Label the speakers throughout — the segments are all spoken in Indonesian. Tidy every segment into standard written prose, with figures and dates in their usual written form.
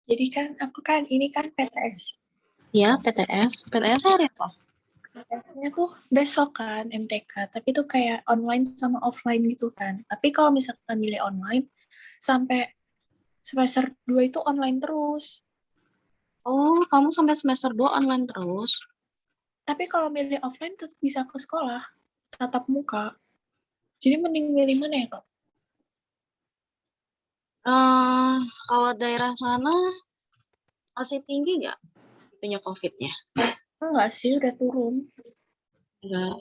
Speaker 1: Jadi kan aku kan ini kan PTS.
Speaker 2: Ya, PTS. PTS hari apa?
Speaker 1: PTS-nya tuh besok kan MTK, tapi tuh kayak online sama offline gitu kan. Tapi kalau misalkan milih online, sampai semester 2 itu online terus.
Speaker 2: Oh, kamu sampai semester 2 online terus?
Speaker 1: Tapi kalau milih offline tetap bisa ke sekolah, tatap muka. Jadi mending milih mana ya, Kak?
Speaker 2: Eh, kalau daerah sana masih tinggi nggak itunya COVID-nya?
Speaker 1: Enggak sih, udah turun.
Speaker 2: Enggak.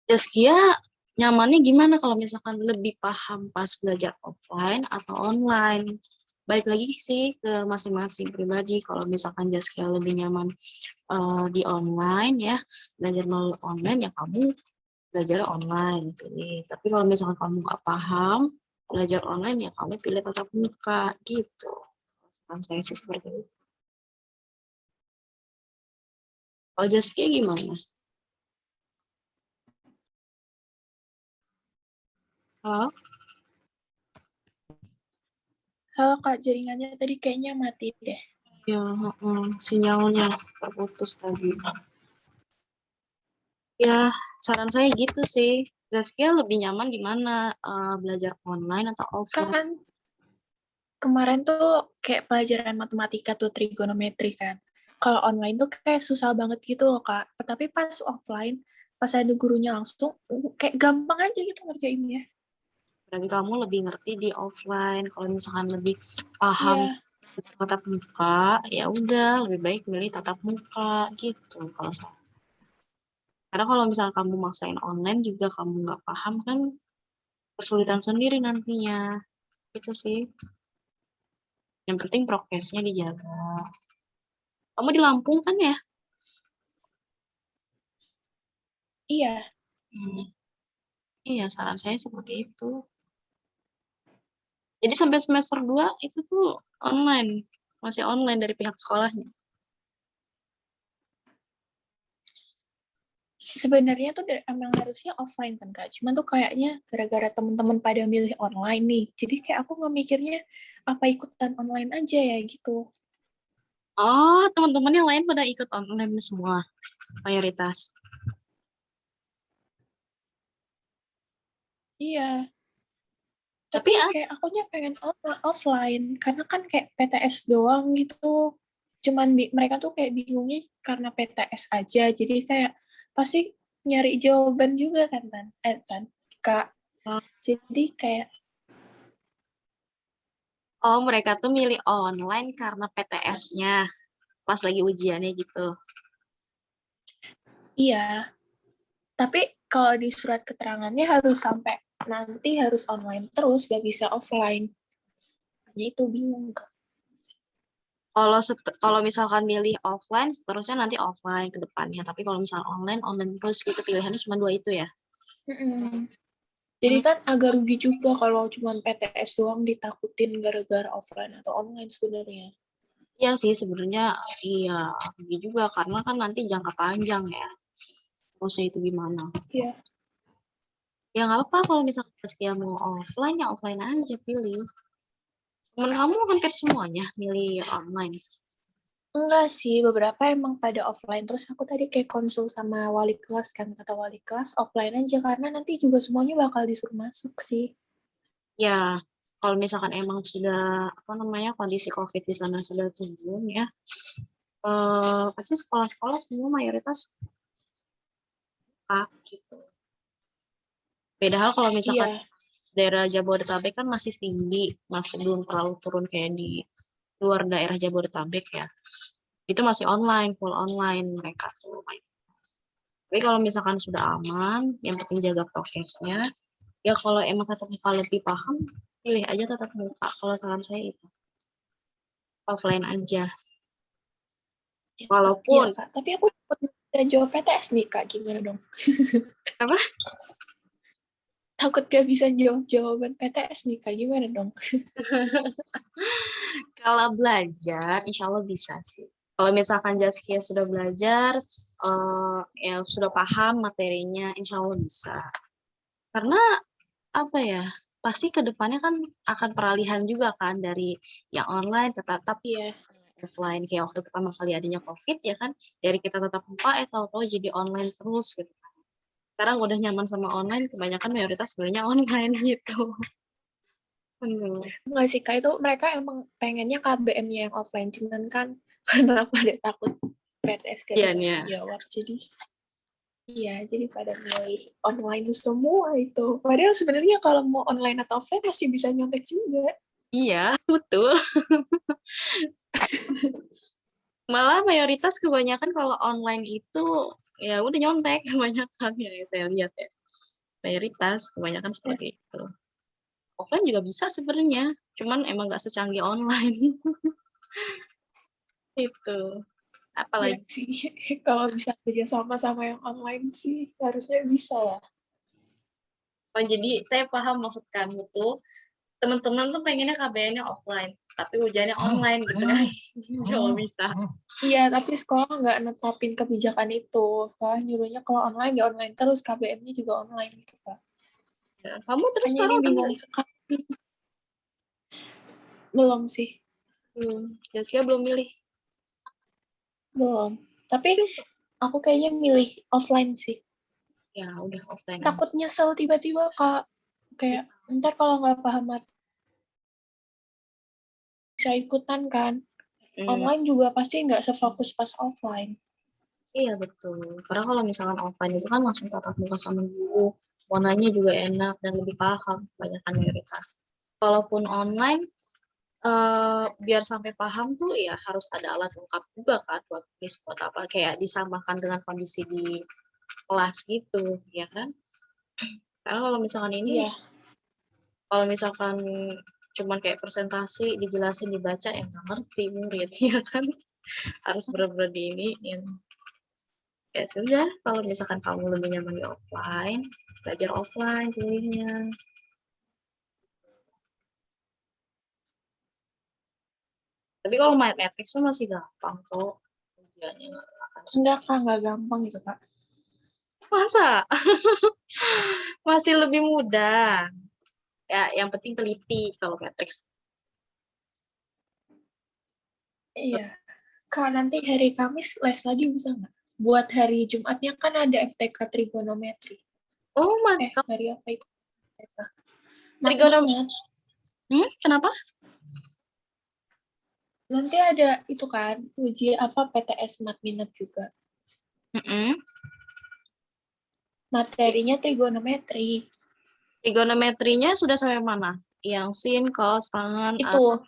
Speaker 2: Zaskia nyamannya gimana kalau misalkan lebih paham pas belajar offline atau online? Balik lagi sih ke masing-masing pribadi. Kalau misalkan Zaskia lebih nyaman di online ya, belajar melalui online ya kamu belajar online. Pilih. Tapi kalau misalkan kamu nggak paham belajar online ya kamu pilih tatap muka gitu. Saran saya sih seperti itu. Kalau Zaskia gimana? Halo?
Speaker 1: Halo Kak, jaringannya tadi kayaknya mati deh.
Speaker 2: Ya, sinyalnya terputus tadi. Ya, saran saya gitu sih. Zaskia lebih nyaman di mana? Belajar online atau offline?
Speaker 1: Kan kemarin tuh kayak pelajaran matematika tuh trigonometri kan. Kalau online tuh kayak susah banget gitu loh Kak. Tapi pas offline, pas ada gurunya langsung, kayak gampang aja gitu ngerjainnya.
Speaker 2: Dan kamu lebih ngerti di offline. Kalau misalkan lebih paham
Speaker 1: Iya,
Speaker 2: tatap muka, ya udah lebih baik milih tatap muka gitu. Kalau saya. Karena kalau misalkan kamu maksain online juga kamu nggak paham kan kesulitan sendiri nantinya. Itu sih. Yang penting prokesnya dijaga. Kamu di Lampung kan ya?
Speaker 1: iya.
Speaker 2: Hmm. Iya, saran saya seperti itu. Jadi sampai semester 2 itu tuh online, masih online dari pihak sekolahnya.
Speaker 1: Sebenarnya tuh emang harusnya offline kan Kak. Cuman tuh kayaknya gara-gara teman-teman pada milih online nih. Jadi kayak aku nggak mikirnya apa ikutan online aja ya gitu.
Speaker 2: Oh, teman-teman yang lain pada ikut online semua, mayoritas.
Speaker 1: Iya.
Speaker 2: Tapi
Speaker 1: Tapi kayak akunya pengen offline karena kan kayak PTS doang gitu. Cuman mereka tuh kayak bingungnya karena PTS aja. Jadi kayak pasti nyari jawaban juga kan Tan, Kak. Jadi kayak
Speaker 2: oh mereka tuh milih online karena PTS-nya pas lagi ujiannya gitu.
Speaker 1: iya. Tapi kalau di surat keterangannya harus sampai nanti harus online terus, gak bisa offline. Hanya itu bingung Kak.
Speaker 2: Kalau misalkan milih offline, seterusnya nanti offline ke depannya. Tapi kalau misalkan online, online terus gitu pilihannya cuma dua itu ya.
Speaker 1: Mm-mm. Jadi
Speaker 2: Hmm,
Speaker 1: kan agak rugi juga kalau cuma PTS doang ditakutin gara-gara offline atau online sebenarnya.
Speaker 2: iya sih sebenarnya iya ini juga karena kan nanti jangka panjang ya. Terusnya itu gimana?
Speaker 1: Iya.
Speaker 2: Ya nggak apa kalau misalkan Zaskia mau offline ya offline aja pilih. Temen kamu hampir semuanya milih online.
Speaker 1: Enggak sih, beberapa emang pada offline. Terus aku tadi kayak konsul sama wali kelas kan, kata wali kelas offline aja karena nanti juga semuanya bakal disuruh masuk sih.
Speaker 2: Ya, kalau misalkan emang sudah apa namanya kondisi COVID di sana sudah turun ya, pasti sekolah-sekolah semua mayoritas Pak gitu. Beda hal kalau misalkan
Speaker 1: Iya,
Speaker 2: daerah Jabodetabek kan masih tinggi, masih belum terlalu turun kayak di luar daerah Jabodetabek ya. Itu masih online, full online mereka tuh. Tapi kalau misalkan sudah aman, yang penting jaga prokesnya. Ya kalau emang tatap muka lebih paham, pilih aja tatap muka. Kalau saran saya itu offline aja.
Speaker 1: iya Kak. Iya,
Speaker 2: Walaupun
Speaker 1: Kak. Tapi aku udah jawab PTS nih, Kak. Gimana dong?
Speaker 2: apa?
Speaker 1: Takut gak bisa jawab jawaban PTS nih, Kak. Gimana dong?
Speaker 2: Kalau belajar, insya Allah bisa sih. Kalau misalkan Zaskia sudah belajar, ya sudah paham materinya, insya Allah bisa. Karena apa ya? pasti ke depannya kan akan peralihan juga kan dari yang online ke tatap
Speaker 1: Iya.
Speaker 2: offline. Kayak waktu pertama kali adanya COVID ya kan, dari kita tatap muka tahu-tahu jadi online terus gitu. Sekarang udah nyaman sama online, kebanyakan mayoritas sebenarnya online gitu.
Speaker 1: Enggak sih, Kak, itu mereka emang pengennya KBM-nya yang offline, cuman kan karena pada takut PTS gak
Speaker 2: Iya
Speaker 1: bisa
Speaker 2: nih ya.
Speaker 1: jawab, jadi iya, jadi pada milih online semua itu. Padahal sebenarnya kalau mau online atau offline masih bisa nyontek juga.
Speaker 2: Iya, betul. Malah mayoritas kebanyakan kalau online itu ya udah nyontek kebanyakan ya saya lihat ya. Mayoritas kebanyakan seperti itu. Offline juga bisa sebenarnya, cuman emang nggak secanggih online. Itu.
Speaker 1: Ya
Speaker 2: Apalagi
Speaker 1: sih, kalau bisa kerja sama yang online sih harusnya bisa ya.
Speaker 2: oh, jadi saya paham maksud kamu tuh. Teman-teman tuh pengennya KBN-nya offline, tapi ujiannya online gitu kan. Kalau bisa.
Speaker 1: Iya, tapi sekolah nggak netapin kebijakan itu. Sekolah nyuruhnya kalau online ya online terus, KBM-nya juga online gitu, Kak.
Speaker 2: Ya, kamu terus
Speaker 1: Hanya
Speaker 2: sekarang
Speaker 1: ini
Speaker 2: udah
Speaker 1: bingung
Speaker 2: milih?
Speaker 1: sekali. Belum sih,
Speaker 2: Jaskia belum milih.
Speaker 1: belum. Tapi
Speaker 2: Bisa.
Speaker 1: aku kayaknya milih offline sih.
Speaker 2: Ya udah offline aja.
Speaker 1: Takut nyesel tiba-tiba, Kak. Kayak ntar kalau nggak paham bisa ikutan kan.
Speaker 2: Hmm,
Speaker 1: Online juga pasti nggak sefokus pas offline.
Speaker 2: iya betul. Karena kalau misalkan offline itu kan langsung tatap muka sama guru, warnanya juga enak dan lebih paham kebanyakan mayoritas. Kalaupun online, biar sampai paham tuh ya harus ada alat lengkap juga kan buat quiz buat apa kayak disamakan dengan kondisi di kelas gitu ya kan. Karena kalau misalkan ini
Speaker 1: Iya,
Speaker 2: kalau misalkan cuman kayak presentasi dijelasin dibaca ya nggak ngerti murid ya kan, harus bener-bener di ini ya sudah. Kalau misalkan kamu lebih nyaman di offline, belajar offline pilihnya. Tapi kalau mathematics tuh masih gampang kok ujiannya, nggak akan sulit.
Speaker 1: enggak, Kak, nggak gampang itu, Kak.
Speaker 2: Masa masih lebih mudah ya, yang penting teliti kalau matrix.
Speaker 1: Iya. Kak, nanti hari Kamis les lagi bisa nggak? Buat hari Jumatnya kan ada FTK trigonometri.
Speaker 2: Oh
Speaker 1: Hari apa itu? FTK. Mat
Speaker 2: trigonom
Speaker 1: minat.
Speaker 2: kenapa?
Speaker 1: Nanti ada itu kan, uji apa PTS mat minat juga.
Speaker 2: Mm-mm.
Speaker 1: Materinya trigonometri.
Speaker 2: Trigonometrinya sudah sampai mana? Yang sin, cos, tangan,
Speaker 1: Itu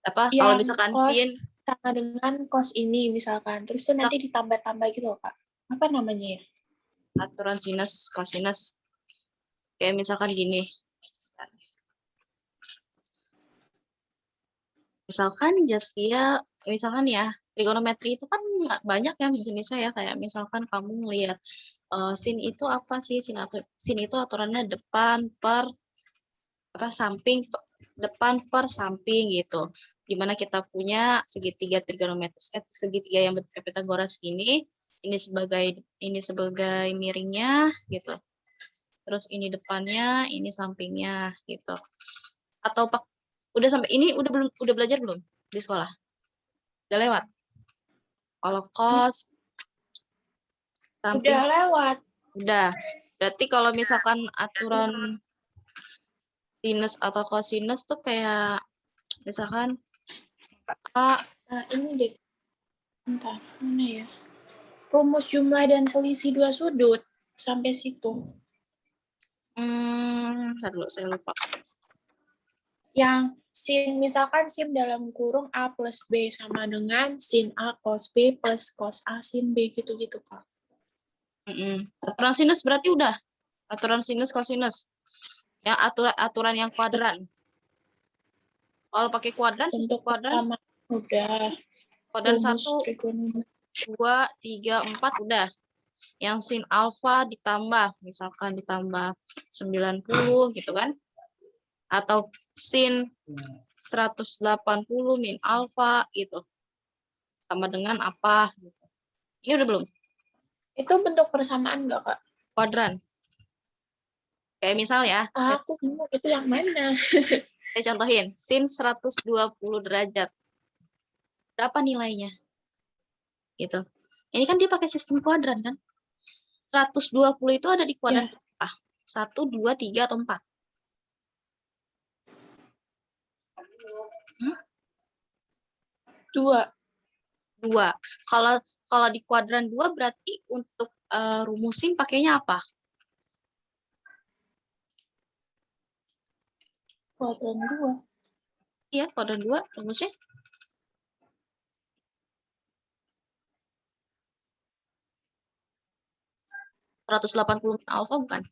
Speaker 2: apa? Kalau
Speaker 1: yang
Speaker 2: misalkan
Speaker 1: kos
Speaker 2: sin,
Speaker 1: sama dengan kos ini misalkan. Terus tuh nanti ditambah-tambah gitu loh, Kak. Apa namanya ya?
Speaker 2: aturan sinus, cosinus. Kayak misalkan gini. Misalkan Jaskia, misalkan ya, trigonometri itu kan banyak yang jenisnya ya. Kayak misalkan kamu ngelihat sin itu apa sih? Sin itu aturannya depan per apa samping depan per samping gitu. Dimana kita punya segitiga trigonometris, segitiga yang bentuknya Pitagoras ini sebagai miringnya gitu. Terus ini depannya, ini sampingnya gitu. Atau pak udah sampai ini udah belajar belum di sekolah? Udah lewat. Kalau cos samping
Speaker 1: Udah lewat.
Speaker 2: udah. Berarti kalau misalkan aturan sinus atau cosinus tuh kayak misalkan A.
Speaker 1: Nah, ini deh. Bentar, mana ya? Rumus jumlah dan selisih dua sudut. Sampai situ.
Speaker 2: Ntar dulu saya lupa.
Speaker 1: Yang sin, misalkan sin dalam kurung A plus B sama dengan sin A cos B plus cos A sin B gitu-gitu, Kak.
Speaker 2: Aturan sinus berarti udah. Aturan sinus cosinus. Ya aturan yang kuadran. Kalau pakai kuadran, sistem
Speaker 1: Untuk
Speaker 2: kuadran,
Speaker 1: pertama udah
Speaker 2: kuadran
Speaker 1: rumus
Speaker 2: 1,
Speaker 1: trigonometri.
Speaker 2: 2, 3, 4 udah. Yang sin alfa ditambah, misalkan ditambah 90 gitu kan. Atau sin 180 min alfa gitu. Sama dengan apa gitu. Ini udah belum?
Speaker 1: Itu bentuk persamaan nggak, Kak?
Speaker 2: Kuadran. Kayak misal ya,
Speaker 1: Aku bingung itu yang mana.
Speaker 2: saya contohin, sin 120 derajat. Berapa nilainya? Gitu. Ini kan dia pakai sistem kuadran kan? 120 itu ada di kuadran
Speaker 1: Ya,
Speaker 2: berapa? 1, 2, 3, atau 4? Hmm?
Speaker 1: 2.
Speaker 2: 2. Kalau di kuadran 2 berarti untuk rumusin pakainya apa?
Speaker 1: Kuadran 2.
Speaker 2: Iya, kuadran 2 rumusnya 180 alfa bukan?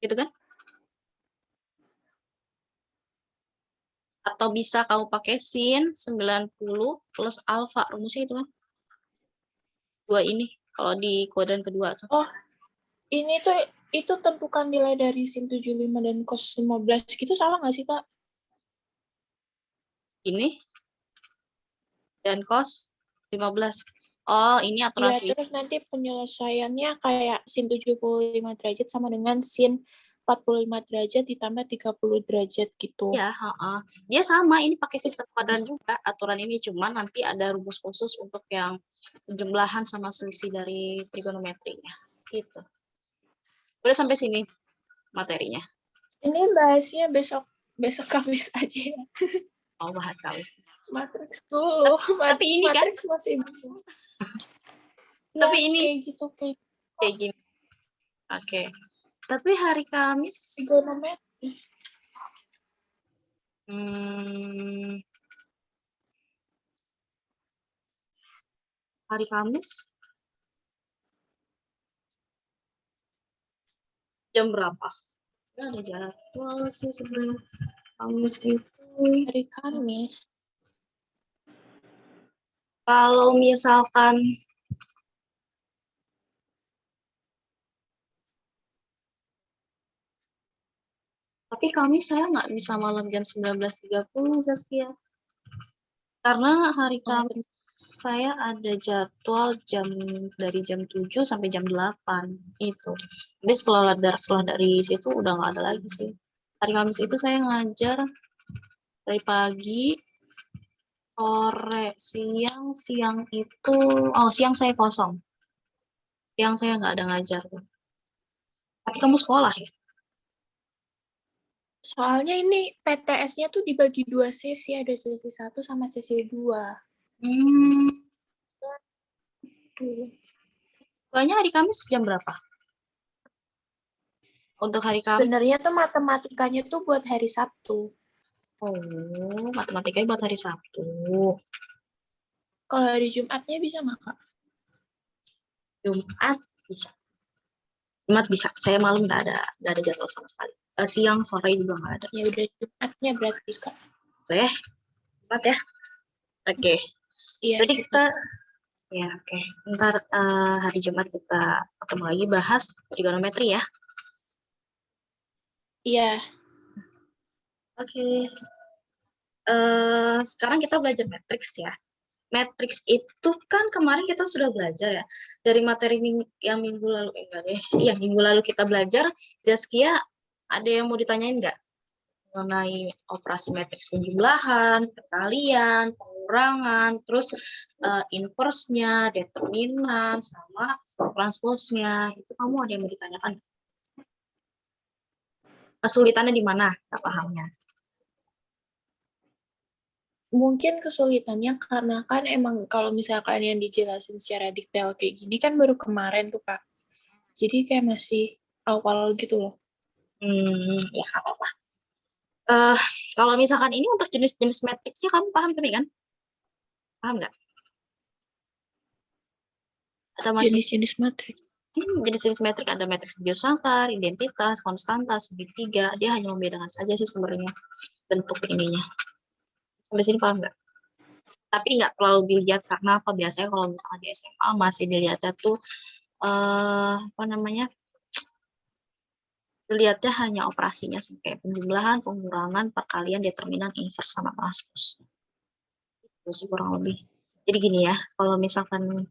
Speaker 2: Gitu kan? Atau bisa kamu pakai sin 90 plus alfa. Rumusnya itu kan? 2 ini. Kalau di kuadran kedua tuh.
Speaker 1: Oh, ini tuh itu tentukan nilai dari sin 75 dan cos 15 gitu, salah nggak sih, Kak?
Speaker 2: Ini dan cos 15. Oh, ini aturan
Speaker 1: Iya,
Speaker 2: sih.
Speaker 1: terus nanti penyelesaiannya kayak sin 75 derajat sama dengan sin 45 derajat ditambah 30 derajat gitu.
Speaker 2: Ya, dia sama. Ini pakai sistem kuadran juga. Aturan ini cuma nanti ada rumus khusus untuk yang penjumlahan sama selisih dari trigonometrinya. Gitu. Udah sampai sini materinya.
Speaker 1: Ini bahasnya besok besok Kamis aja ya.
Speaker 2: Oh, bahas kamis.
Speaker 1: Matriks dulu.
Speaker 2: Tapi ini kan,
Speaker 1: Matriks masih bingung. Ya,
Speaker 2: tapi ini
Speaker 1: kayak gitu.
Speaker 2: kayak gini. Oke. Tapi hari Kamis,
Speaker 1: Trigonometri.
Speaker 2: hmm, hari Kamis jam berapa? Saya ada jadwal sih sebenarnya. Kamis itu.
Speaker 1: Hari Kamis.
Speaker 2: Kalau misalkan, tapi Kamis saya nggak bisa malam jam 19.30, Zaskia. Karena hari
Speaker 1: Oh,
Speaker 2: Kamis saya ada jadwal dari jam 7 sampai jam 8 itu. Jadi setelah dari situ udah nggak ada lagi sih. Hari Kamis itu saya ngajar dari pagi, sore, siang itu, oh siang saya kosong. Siang saya nggak ada ngajar. Tapi kamu sekolah ya?
Speaker 1: soalnya ini PTS-nya tuh dibagi 2 sesi, ada sesi 1 sama sesi 2.
Speaker 2: Hmm,
Speaker 1: Tuh.
Speaker 2: soalnya hari Kamis jam berapa? Untuk hari Kamis,
Speaker 1: Sebenarnya tuh matematikanya tuh buat hari Sabtu.
Speaker 2: oh, matematikanya buat hari Sabtu.
Speaker 1: Kalau hari Jumatnya bisa nggak, Kak?
Speaker 2: Jumat bisa. Jumat bisa. Saya malam nggak ada jadwal sama sekali. Siang, sore juga nggak ada.
Speaker 1: Ya udah Jumatnya berarti, Kak.
Speaker 2: Boleh? Jumat ya? Oke.
Speaker 1: Iya,
Speaker 2: Jadi kita,
Speaker 1: Jumat.
Speaker 2: ya oke. Ntar hari Jumat kita ketemu lagi bahas trigonometri ya.
Speaker 1: Iya,
Speaker 2: Oke. Sekarang kita belajar matriks ya. Matriks itu kan kemarin kita sudah belajar ya. Dari materi yang minggu lalu, enggak deh. Iya, minggu lalu kita belajar. Zaskia, ada yang mau ditanyain nggak? Mengenai operasi matriks penjumlahan, perkalian, pengurangan, terus inverse-nya, determinan, sama transpose-nya. Itu kamu ada yang mau ditanyakan? Kesulitannya di mana? Nggak pahamnya.
Speaker 1: mungkin kesulitannya karena kan emang kalau misalkan yang dijelasin secara detail kayak gini kan baru kemarin tuh, Kak. Jadi kayak masih awal gitu loh.
Speaker 2: Ya nggak apa-apa. Eh, Kalau misalkan ini untuk jenis-jenis matriksnya kamu paham kan? Kan? Paham nggak? Atau masih
Speaker 1: Jenis-jenis matriks.
Speaker 2: jenis-jenis metrik ada matriks biosangkar, identitas, konstanta, segitiga. Dia hanya membedakan saja sih sebenarnya bentuk ininya. Sampai sini paham nggak? Tapi nggak terlalu dilihat karena apa? Biasanya kalau misalnya di SMA masih dilihatnya tuh apa namanya? Dilihatnya hanya operasinya sih kayak penjumlahan, pengurangan, perkalian, determinan, inverse sama transpose. Itu sih kurang lebih. Jadi gini ya, kalau misalkan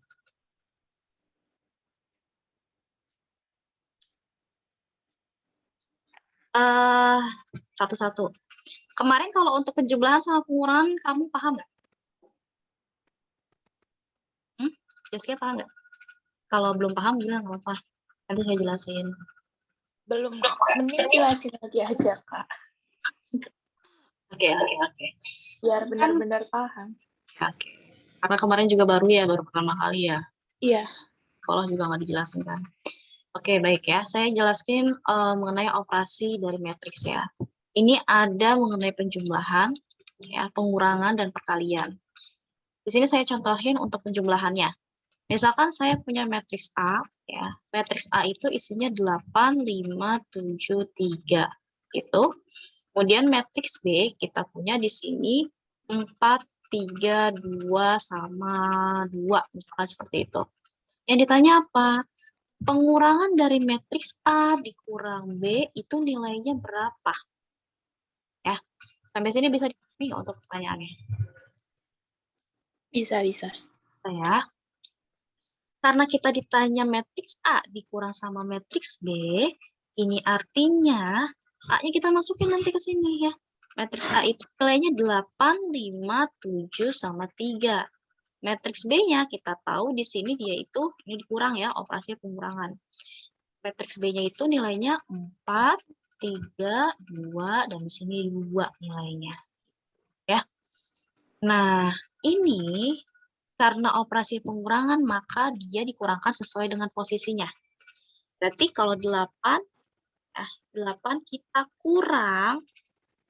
Speaker 2: Satu-satu. Kemarin kalau untuk penjumlahan sama pengurangan, kamu paham nggak? Jessica paham nggak? Kalau belum paham, bilang nggak apa-apa. Nanti saya jelasin.
Speaker 1: Belum, mending jelasin lagi aja, Kak.
Speaker 2: Oke.
Speaker 1: Biar benar-benar paham.
Speaker 2: Oke. Karena kemarin juga baru pertama kali ya.
Speaker 1: Iya.
Speaker 2: Sekolah juga nggak dijelasin kan. Oke, baik ya. Saya jelasin mengenai operasi dari matriks ya. Ini ada mengenai penjumlahan, ya, pengurangan, dan perkalian. Di sini saya contohin untuk penjumlahannya. Misalkan saya punya matriks A, ya. Matriks A itu isinya 8, 5, 7, 3. Gitu. Kemudian matriks B kita punya di sini 4, 3, 2, sama 2. Misalkan seperti itu. Yang ditanya apa? Pengurangan dari matriks A dikurang B itu nilainya berapa? Ya, sampai sini bisa dipahami nggak untuk pertanyaannya?
Speaker 1: Bisa.
Speaker 2: Ya. Karena kita ditanya matriks A dikurang sama matriks B, ini artinya A-nya kita masukin nanti ke sini ya. Matriks A itu nilainya 8, 5, 7, sama 3. Matriks B-nya kita tahu di sini dia itu, ini dikurang ya, operasi pengurangan. Matriks B-nya itu nilainya 4, 3, 2, dan di sini 2 nilainya. Ya. Nah, ini karena operasi pengurangan, maka dia dikurangkan sesuai dengan posisinya. Berarti kalau 8 kita kurang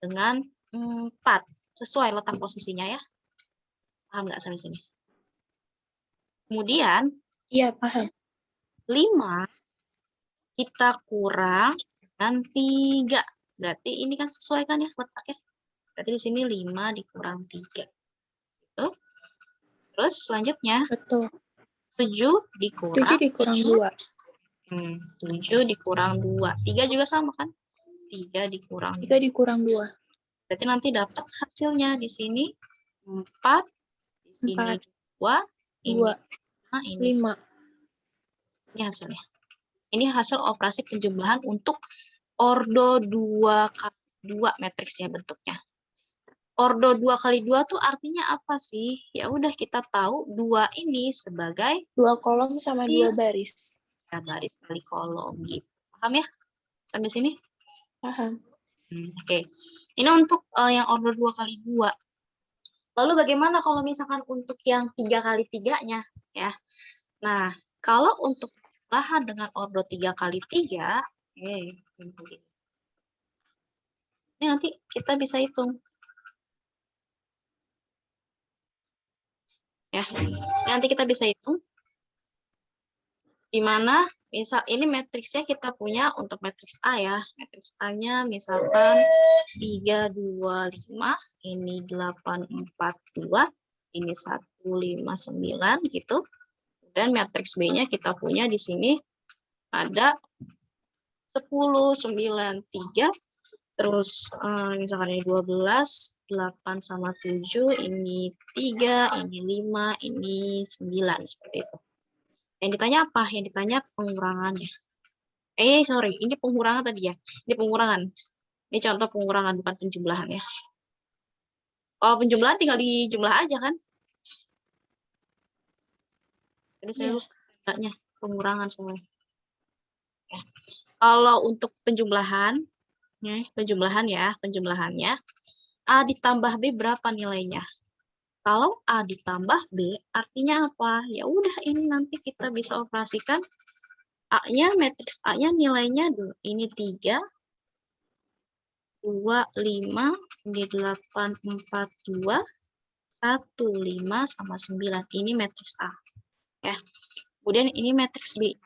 Speaker 2: dengan 4. Sesuai letak posisinya ya. Paham nggak sampai sini? Kemudian,
Speaker 1: Iya, paham.
Speaker 2: 5 kita kurang dengan 3. Berarti ini kan sesuai kan ya letaknya. Berarti di sini 5 dikurang 3. Gitu. Terus selanjutnya,
Speaker 1: Betul.
Speaker 2: 7 dikurang
Speaker 1: 7 dikurang 2.
Speaker 2: 7 dikurang 2. 3 juga sama kan? 3 dikurang
Speaker 1: 3 dikurang 2.
Speaker 2: Berarti nanti dapat hasilnya di sini 4, di sini 2, ini
Speaker 1: 5.
Speaker 2: Ini hasilnya. Ini hasil operasi penjumlahan untuk ordo 2 kali 2 matriksnya bentuknya. Ordo 2 kali 2 tuh artinya apa sih? Ya udah kita tahu 2 ini sebagai
Speaker 1: 2 kolom sama 2 baris.
Speaker 2: Ya, baris kali kolom gitu. Paham ya? Sampai sini?
Speaker 1: Paham.
Speaker 2: Oke. Ini untuk yang ordo 2 kali 2. Lalu bagaimana kalau misalkan untuk yang 3 kali 3-nya? Ya. Nah, kalau untuk lahan dengan ordo 3 kali 3, ini nanti kita bisa hitung. Ya, nanti kita bisa hitung. Di mana, misal ini matriksnya kita punya untuk matriks A ya. Matriks A-nya misalkan 3, 2, 5, ini 8, 4, 2, ini 1, 5, 9 gitu. Dan matriks B-nya kita punya di sini ada 10, 9, 3, terus misalkan ini 12, 8 sama 7, ini 3, ini 5, ini 9, seperti itu. Yang ditanya apa? Yang ditanya pengurangannya. Sorry, ini pengurangan tadi ya. Ini pengurangan. Ini contoh pengurangan, bukan penjumlahan ya. Kalau penjumlahan tinggal dijumlah aja kan? Jadi saya lupa pengurangan soalnya. Ya. Kalau untuk penjumlahannya, A ditambah B berapa nilainya? Kalau A ditambah B, artinya apa? Ya udah, ini nanti kita bisa operasikan A-nya, matriks A-nya nilainya ini 3, 2, 5, ini 8, 4, 2, 1, 5, sama 9. Ini matriks A. Ya. Kemudian ini matriks B.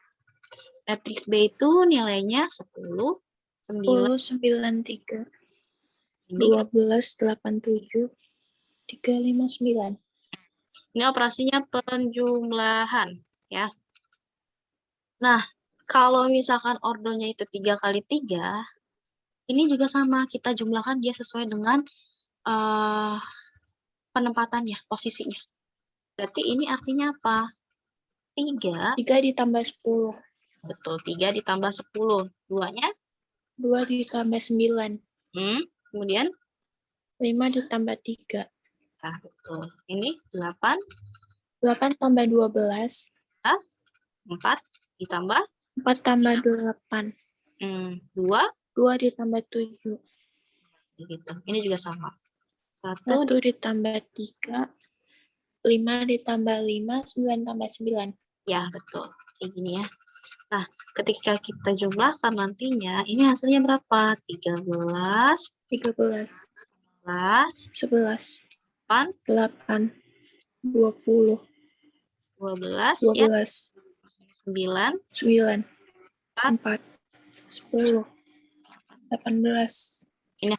Speaker 2: Matriks B itu nilainya 10, 9,
Speaker 1: 3, 12, 8, 7, 3, 5, 9.
Speaker 2: Ini operasinya penjumlahan. Ya. Nah, kalau misalkan ordonya itu 3 kali 3, ini juga sama. Kita jumlahkan dia sesuai dengan penempatannya, posisinya. Berarti ini artinya apa? 3
Speaker 1: ditambah 10.
Speaker 2: Betul, 3 ditambah 10. 2-nya?
Speaker 1: 2 ditambah 9.
Speaker 2: Kemudian?
Speaker 1: 5 ditambah 3.
Speaker 2: Nah, betul. Ini 8.
Speaker 1: 8 tambah 12.
Speaker 2: 4 ditambah?
Speaker 1: 4 tambah 8.
Speaker 2: 2.
Speaker 1: 2 ditambah 7.
Speaker 2: Gitu. Ini juga sama.
Speaker 1: 1 ditambah 3. 5 ditambah 5. 9 tambah 9.
Speaker 2: Ya, betul. Kayak gini ya. Nah, ketika kita jumlahkan nantinya, ini hasilnya berapa? 13.
Speaker 1: 13.
Speaker 2: 11.
Speaker 1: 8.
Speaker 2: 8.
Speaker 1: 20.
Speaker 2: 12.
Speaker 1: 12.
Speaker 2: Ya. 9.
Speaker 1: 9. 4. 10. 18.
Speaker 2: Ini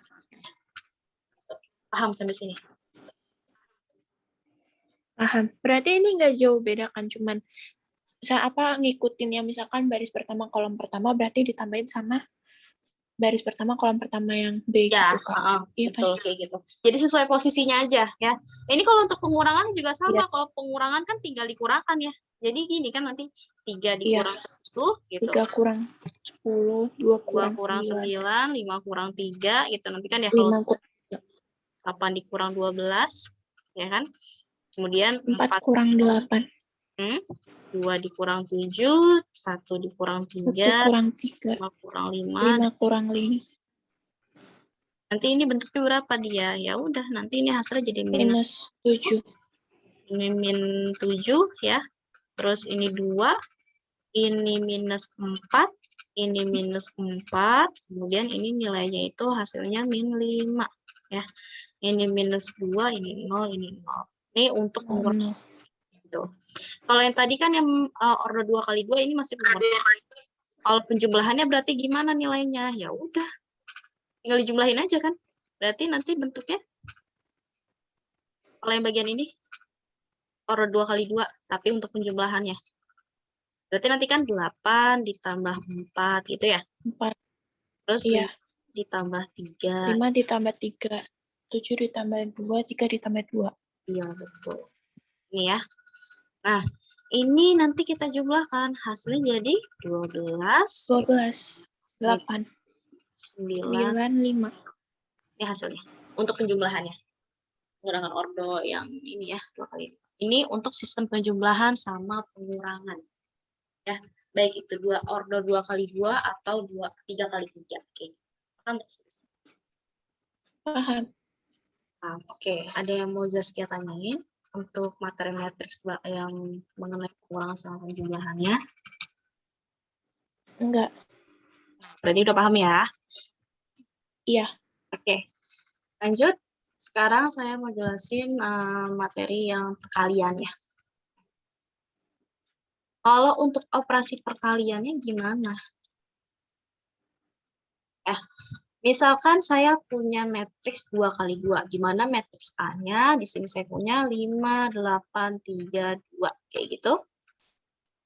Speaker 2: paham sampai sini?
Speaker 1: Paham. Berarti ini nggak jauh beda kan, cuman ngikutin yang misalkan baris pertama kolom pertama berarti ditambahin sama baris pertama kolom pertama yang B
Speaker 2: Ya,
Speaker 1: gitu Kak. Iya
Speaker 2: betul
Speaker 1: kan?
Speaker 2: kayak gitu. Jadi sesuai posisinya aja ya. Ini kalau untuk pengurangan juga sama.
Speaker 1: Iya.
Speaker 2: Kalau pengurangan kan tinggal dikurangkan ya. Jadi gini kan nanti 3 dikurang 1 gitu.
Speaker 1: 3 kurang 10, 2
Speaker 2: 2
Speaker 1: kurang
Speaker 2: kurang
Speaker 1: 9,
Speaker 2: 9, 5 kurang 3 gitu. Nanti kan ya
Speaker 1: 5
Speaker 2: kalau
Speaker 1: kurang
Speaker 2: 8 dikurang 12 ya kan. Kemudian
Speaker 1: 4 kurang 8.
Speaker 2: 2 dikurang 7, 1 dikurang
Speaker 1: 1
Speaker 2: 3,
Speaker 1: kurang 3,
Speaker 2: 5 kurang 5.
Speaker 1: 5 kurang 5.
Speaker 2: Nanti ini bentuknya berapa dia? Ya udah, nanti ini hasilnya jadi
Speaker 1: Minus 7.
Speaker 2: Ini min 7 ya. Terus ini 2, ini minus 4, ini minus 4, kemudian ini nilainya itu hasilnya min 5 ya. Ini minus 2, ini 0, ini 0. Ini untuk pengurangan. Gitu. Kalau yang tadi kan yang order 2 kali 2 ini masih pengurangan. Kalau penjumlahannya berarti gimana nilainya? Ya udah, tinggal dijumlahin aja kan. Berarti nanti bentuknya, kalau yang bagian ini, order 2 kali 2, tapi untuk penjumlahannya. Berarti nanti kan 8 ditambah 4 gitu ya?
Speaker 1: 4.
Speaker 2: Terus
Speaker 1: Iya.
Speaker 2: 5 ditambah 3.
Speaker 1: 5 ditambah 3. 7 ditambah 2, 3 ditambah 2.
Speaker 2: Iya, betul. Ini ya. Nah, ini nanti kita jumlahkan. Hasilnya jadi 12.
Speaker 1: 12. 8.
Speaker 2: 9.
Speaker 1: 5.
Speaker 2: Ini hasilnya. Untuk penjumlahannya. Menggunakan ordo yang ini ya, 2 kali. Ini untuk sistem penjumlahan sama pengurangan. Ya, baik itu ordo 2 kali 2 atau 3 kali 3. Oke. Paham nggak sih?
Speaker 1: Paham.
Speaker 2: Oke, ada yang mau Zaskia tanyain untuk materi matriks yang mengenai pengurangan sama penjumlahannya?
Speaker 1: Enggak.
Speaker 2: Berarti udah paham ya?
Speaker 1: Iya.
Speaker 2: Oke, lanjut. Sekarang saya mau jelasin materi yang perkalian ya. Kalau untuk operasi perkaliannya gimana? Misalkan saya punya matriks 2 kali 2, di mana matriks A-nya di sini saya punya 5, 8, 3, 2, kayak gitu.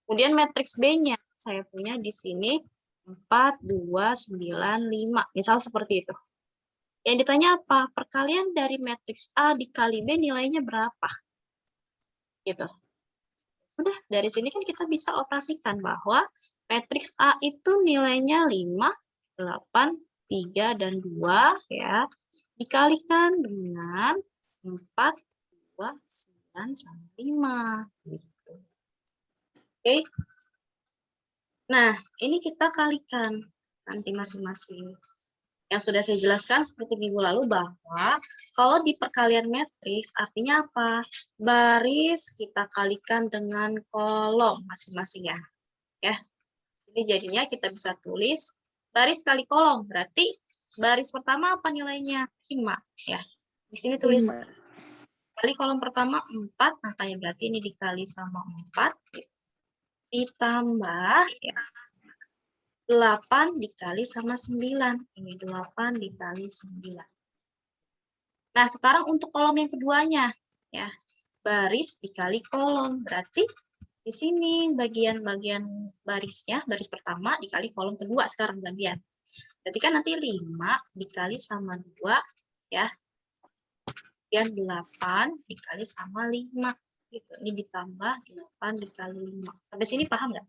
Speaker 2: Kemudian matriks B-nya saya punya di sini 4, 2, 9, 5. Misal seperti itu. Yang ditanya apa? Perkalian dari matriks A dikali B nilainya berapa? Gitu. Sudah, dari sini kan kita bisa operasikan bahwa matriks A itu nilainya 5, 8, 3, dan 2, ya, dikalikan dengan 4, 2, 9, sama 5. Gitu. Oke. Nah, ini kita kalikan nanti masing-masing. Yang sudah saya jelaskan seperti minggu lalu bahwa kalau di perkalian matriks artinya apa? Baris kita kalikan dengan kolom masing-masing ya. Ya. Jadi jadinya kita bisa tulis baris kali kolom. Berarti baris pertama apa nilainya? 5 ya. Di sini tulis
Speaker 1: 5.
Speaker 2: kali kolom pertama 4, makanya berarti ini dikali sama 4 ditambah ya 8 dikali sama 9. Ini 8 dikali 9. Nah, sekarang untuk kolom yang keduanya, ya, baris dikali kolom. Berarti di sini bagian-bagian barisnya, baris pertama dikali kolom kedua sekarang bagian. Berarti kan nanti 5 dikali sama 2, ya. Kemudian 8 dikali sama 5. Gitu. Ini ditambah 8 dikali 5. Sampai sini paham nggak?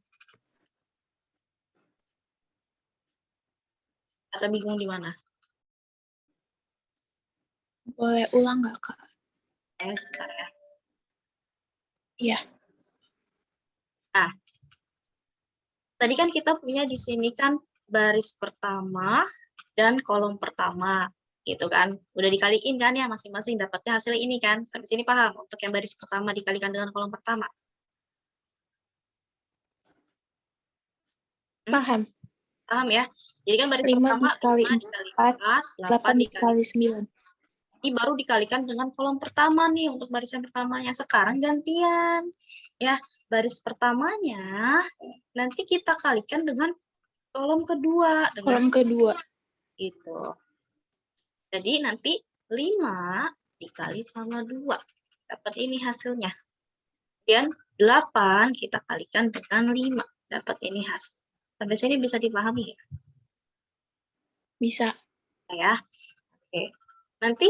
Speaker 2: Atau bingung di mana?
Speaker 1: Boleh ulang nggak, Kak?
Speaker 2: Sebentar ya.
Speaker 1: Iya.
Speaker 2: Nah, tadi kan kita punya di sini kan baris pertama dan kolom pertama, gitu kan. Udah dikaliin kan ya masing-masing dapatnya hasil ini kan. Sampai sini paham? Untuk yang baris pertama dikalikan dengan kolom pertama.
Speaker 1: Paham.
Speaker 2: Paham ya? Jadi kan baris
Speaker 1: 5
Speaker 2: pertama
Speaker 1: dikali
Speaker 2: 5 dikali
Speaker 1: 4,
Speaker 2: 4, 8
Speaker 1: 8
Speaker 2: dikali
Speaker 1: dikali
Speaker 2: 9.
Speaker 1: 9.
Speaker 2: Ini baru dikalikan dengan kolom pertama nih untuk baris yang pertamanya. Sekarang gantian. Ya, baris pertamanya nanti kita kalikan dengan kolom kedua.
Speaker 1: Kolom kedua.
Speaker 2: Gitu. Jadi nanti 5 dikali sama 2. Dapat ini hasilnya. Kemudian 8 kita kalikan dengan 5. Dapat ini hasil. Sampai sini bisa dipahami ya?
Speaker 1: Bisa.
Speaker 2: Ya. Oke. Nanti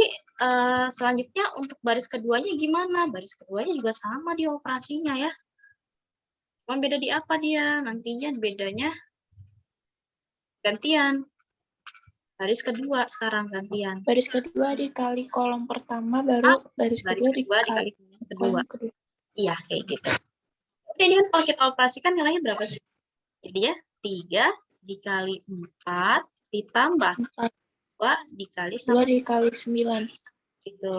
Speaker 2: selanjutnya untuk baris keduanya gimana? Baris keduanya juga sama dia operasinya ya. Cuma beda di apa dia? Nantinya bedanya gantian. Baris kedua sekarang gantian.
Speaker 1: Baris kedua dikali kolom pertama, baru baris kedua dikali
Speaker 2: kedua.
Speaker 1: kolom kedua.
Speaker 2: Iya, kayak gitu. Oke, ini kan kalau kita operasikan nilainya berapa sih? Jadi ya, 3 dikali 4 ditambah 2 dikali
Speaker 1: 2 dikali 9.
Speaker 2: Gitu.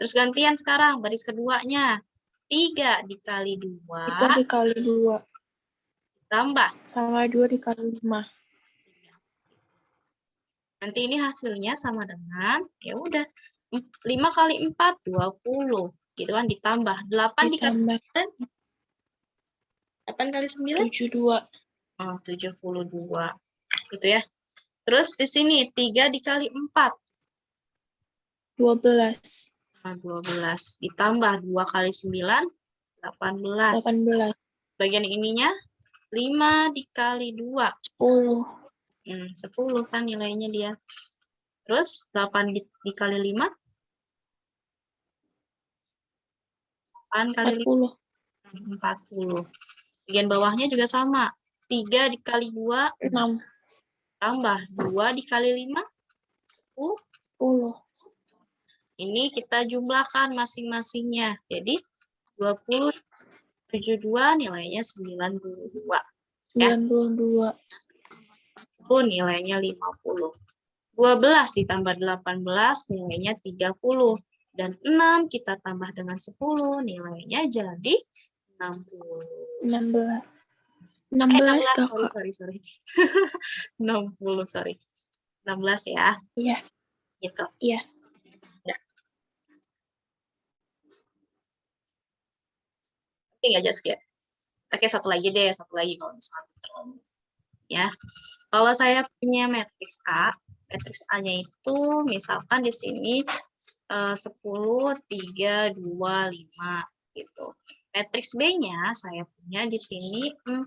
Speaker 2: Terus gantian sekarang baris keduanya. 3 dikali 2
Speaker 1: 3 dikali 2.
Speaker 2: tambah.
Speaker 1: Sama 2 dikali 5.
Speaker 2: Nanti ini hasilnya sama dengan, ya udah, 5 kali 4, 20. Gitu kan, ditambah. 8 dikali 9, 8 kali 9?
Speaker 1: 72.
Speaker 2: Oh, 72. Gitu ya. Terus di sini, 3 dikali 4.
Speaker 1: 12.
Speaker 2: Nah, 12. Ditambah 2 kali 9, 18.
Speaker 1: 18.
Speaker 2: Bagian ininya, 5 dikali 2.
Speaker 1: 10.
Speaker 2: 10 kan nilainya dia. Terus 8 dikali 5. 8 kali
Speaker 1: 40.
Speaker 2: 5. 40. Bagian bawahnya juga sama. 3 dikali 2.
Speaker 1: 6.
Speaker 2: Tambah 2 dikali 5. 10. Ini kita jumlahkan masing-masingnya. Jadi 20, 72 nilainya 92.
Speaker 1: 92.
Speaker 2: 10 nilainya 50. 12 ditambah 18 nilainya 30. Dan 6 kita tambah dengan 10 nilainya jadi 60.
Speaker 1: 16. 16, Kakak.
Speaker 2: Sorry. 60, sorry. 16 ya.
Speaker 1: Iya.
Speaker 2: Gitu.
Speaker 1: Iya.
Speaker 2: Ya. Oke, nggak just ya. Oke, satu lagi deh, satu lagi kalau misalnya. Ya. Kalau saya punya matriks A, matriks A-nya itu misalkan di sini 10, 3, 2, 5 gitu. Matriks B-nya saya punya di sini 4,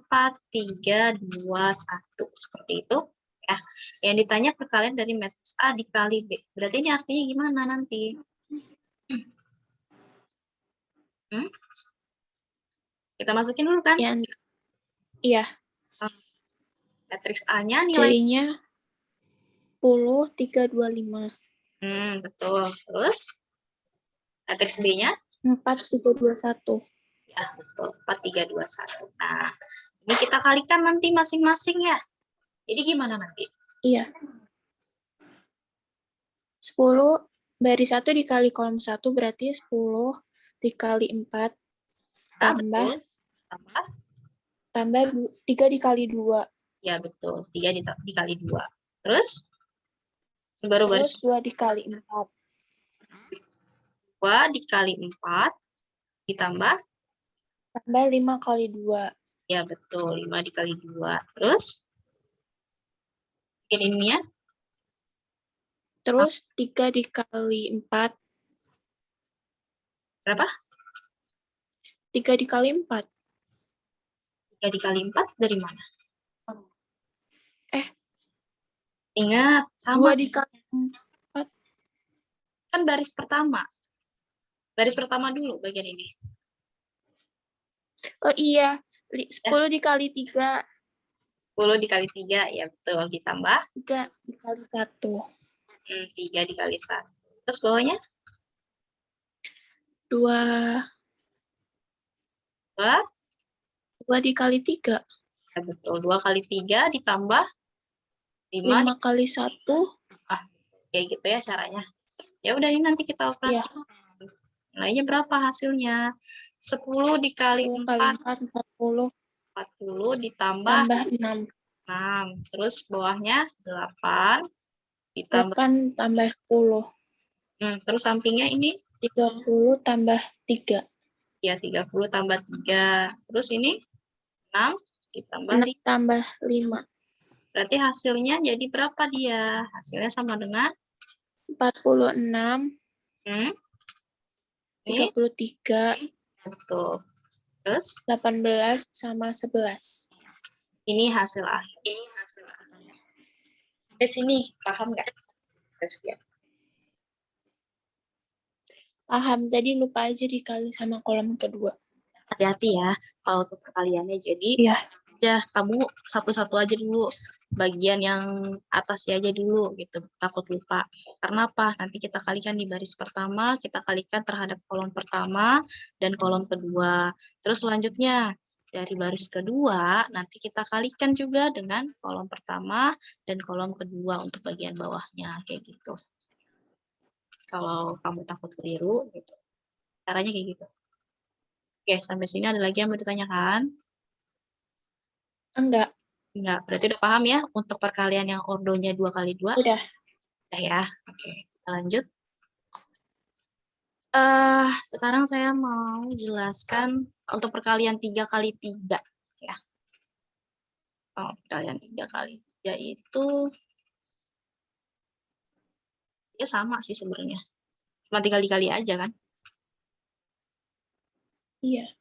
Speaker 2: 3, 2, 1 seperti itu. Ya, yang ditanya perkalian dari matriks A dikali B. Berarti ini artinya gimana nanti? Kita masukin dulu kan?
Speaker 1: Iya.
Speaker 2: Matriks A-nya nilai
Speaker 1: jadinya 10, 3, 2, 5.
Speaker 2: Betul. Terus matriks B-nya
Speaker 1: 4, 3, 2, 1.
Speaker 2: Ya, betul. 4, 3, 2, 1. Nah, ini kita kalikan nanti masing-masing ya. Jadi gimana nanti?
Speaker 1: Iya. 10 baris 1 dikali kolom 1 berarti 10 dikali 4 tambah 3 dikali 2.
Speaker 2: Ya, betul. 3 dikali 2. Terus? Baru baris
Speaker 1: 2 dikali 4.
Speaker 2: 2 dikali 4 ditambah?
Speaker 1: Tambah 5 kali 2.
Speaker 2: Ya, betul. 5 dikali 2. Terus? Ini ya?
Speaker 1: Terus 3 dikali 4.
Speaker 2: Berapa?
Speaker 1: 3 dikali 4.
Speaker 2: 3 dikali 4 dari mana? Ingat, sama.
Speaker 1: 2 dikali 4.
Speaker 2: Kan baris pertama. Baris pertama dulu bagian ini.
Speaker 1: Oh iya, 10 dikali 3.
Speaker 2: 10 dikali 3, ya betul. Ditambah
Speaker 1: 3 dikali 1.
Speaker 2: 3 dikali 1. Terus bawahnya?
Speaker 1: 2.
Speaker 2: 2.
Speaker 1: 2 dikali 3.
Speaker 2: Ya betul. 2 kali 3 ditambah
Speaker 1: 5 kali 1.
Speaker 2: Kayak gitu ya caranya. Ya udah, ini nanti kita operasi.
Speaker 1: Iya.
Speaker 2: Nilainya berapa hasilnya? 10 dikali
Speaker 1: 10 kali 4, 40.
Speaker 2: 40 ditambah
Speaker 1: Tambah 6.
Speaker 2: 6. Terus bawahnya 8 ditambah
Speaker 1: 8 tambah 10.
Speaker 2: terus sampingnya ini
Speaker 1: 30 tambah 3.
Speaker 2: ya 30 tambah 3. Terus ini 6 ditambah
Speaker 1: 6
Speaker 2: 5.
Speaker 1: tambah 5.
Speaker 2: Berarti hasilnya jadi berapa dia? Hasilnya sama dengan
Speaker 1: 46.
Speaker 2: ini
Speaker 1: 33.
Speaker 2: betul. Terus
Speaker 1: 18 sama 11.
Speaker 2: ini hasil akhir. Sampai sini paham nggak? Ya.
Speaker 1: Paham, tadi lupa aja dikali sama kolom kedua.
Speaker 2: Hati-hati ya kalau untuk perkaliannya. Jadi
Speaker 1: Iya.
Speaker 2: ya kamu satu-satu aja dulu, bagian yang atasnya aja dulu gitu, takut lupa. Karena apa? Nanti kita kalikan di baris pertama, kita kalikan terhadap kolom pertama dan kolom kedua. Terus selanjutnya dari baris kedua nanti kita kalikan juga dengan kolom pertama dan kolom kedua untuk bagian bawahnya, kayak gitu. Kalau kamu takut keliru gitu, caranya kayak gitu. Oke, sampai sini ada lagi yang mau ditanyakan?
Speaker 1: Enggak.
Speaker 2: Enggak, berarti udah paham ya untuk perkalian yang ordonya 2 kali 2?
Speaker 1: Udah.
Speaker 2: Udah ya, oke. Kita lanjut. Sekarang saya mau jelaskan untuk perkalian 3 kali 3. Ya. Perkalian 3 kali 3 itu ya sama sih sebenarnya. Cuma tinggal dikali aja kan.
Speaker 1: Iya.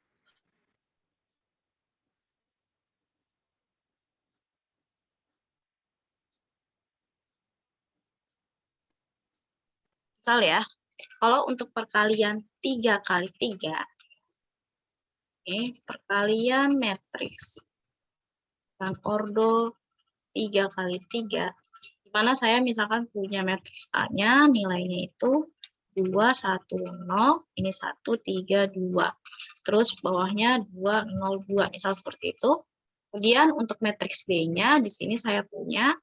Speaker 2: Misal ya, kalau untuk perkalian 3 kali 3, perkalian matriks dan ordo 3 kali 3, di mana saya misalkan punya matriks A-nya, nilainya itu 2, 1, 0, ini 1, 3, 2. Terus bawahnya 2, 0, 2, misal seperti itu. Kemudian untuk matriks B-nya, di sini saya punya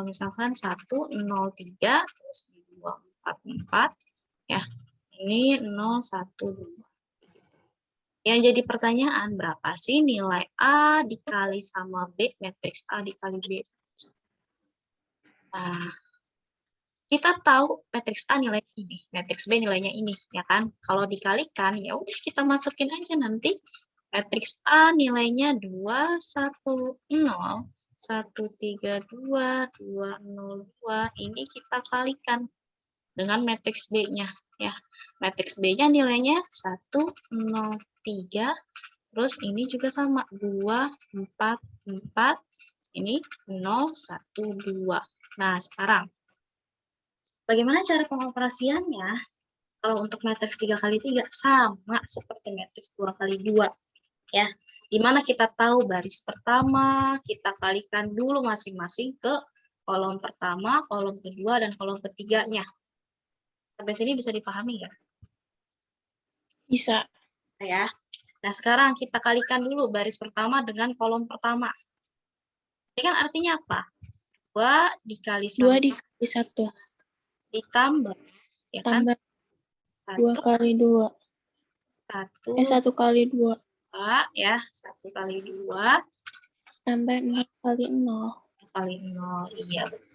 Speaker 2: misalkan 1, 0, 3, terus 2, 4, 4, ya. Ini 0, 1, 2. Yang jadi pertanyaan, berapa sih nilai A dikali sama B, matriks A dikali B? Nah, kita tahu matriks A nilainya ini, matriks B nilainya ini, ya kan? Kalau dikalikan, ya udah kita masukin aja nanti. Matriks A nilainya 2, 1, 0, 1, 3, 2, 2, 0, 2. Ini kita kalikan dengan matriks B-nya. Ya. Matriks B-nya nilainya 1, 0, 3. Terus ini juga sama, 2, 4, 4. Ini 0, 1, 2. Nah, sekarang bagaimana cara pengoperasiannya? Kalau untuk matriks 3 kali 3 sama seperti matriks 2 kali 2. Ya, dimana kita tahu baris pertama, kita kalikan dulu masing-masing ke kolom pertama, kolom kedua, dan kolom ketiganya. Sampai sini bisa dipahami ya?
Speaker 1: Bisa.
Speaker 2: Ya. Nah, sekarang kita kalikan dulu baris pertama dengan kolom pertama. Ini kan artinya apa? 2 dikali 1
Speaker 1: 2 dikali 1.
Speaker 2: ditambah, ya kan?
Speaker 1: Tambah 2
Speaker 2: 1,
Speaker 1: kali 2. 1 kali 2.
Speaker 2: 2, ya. 1 kali 2.
Speaker 1: Tambah 0 kali 0.
Speaker 2: Kali 0, iya betul.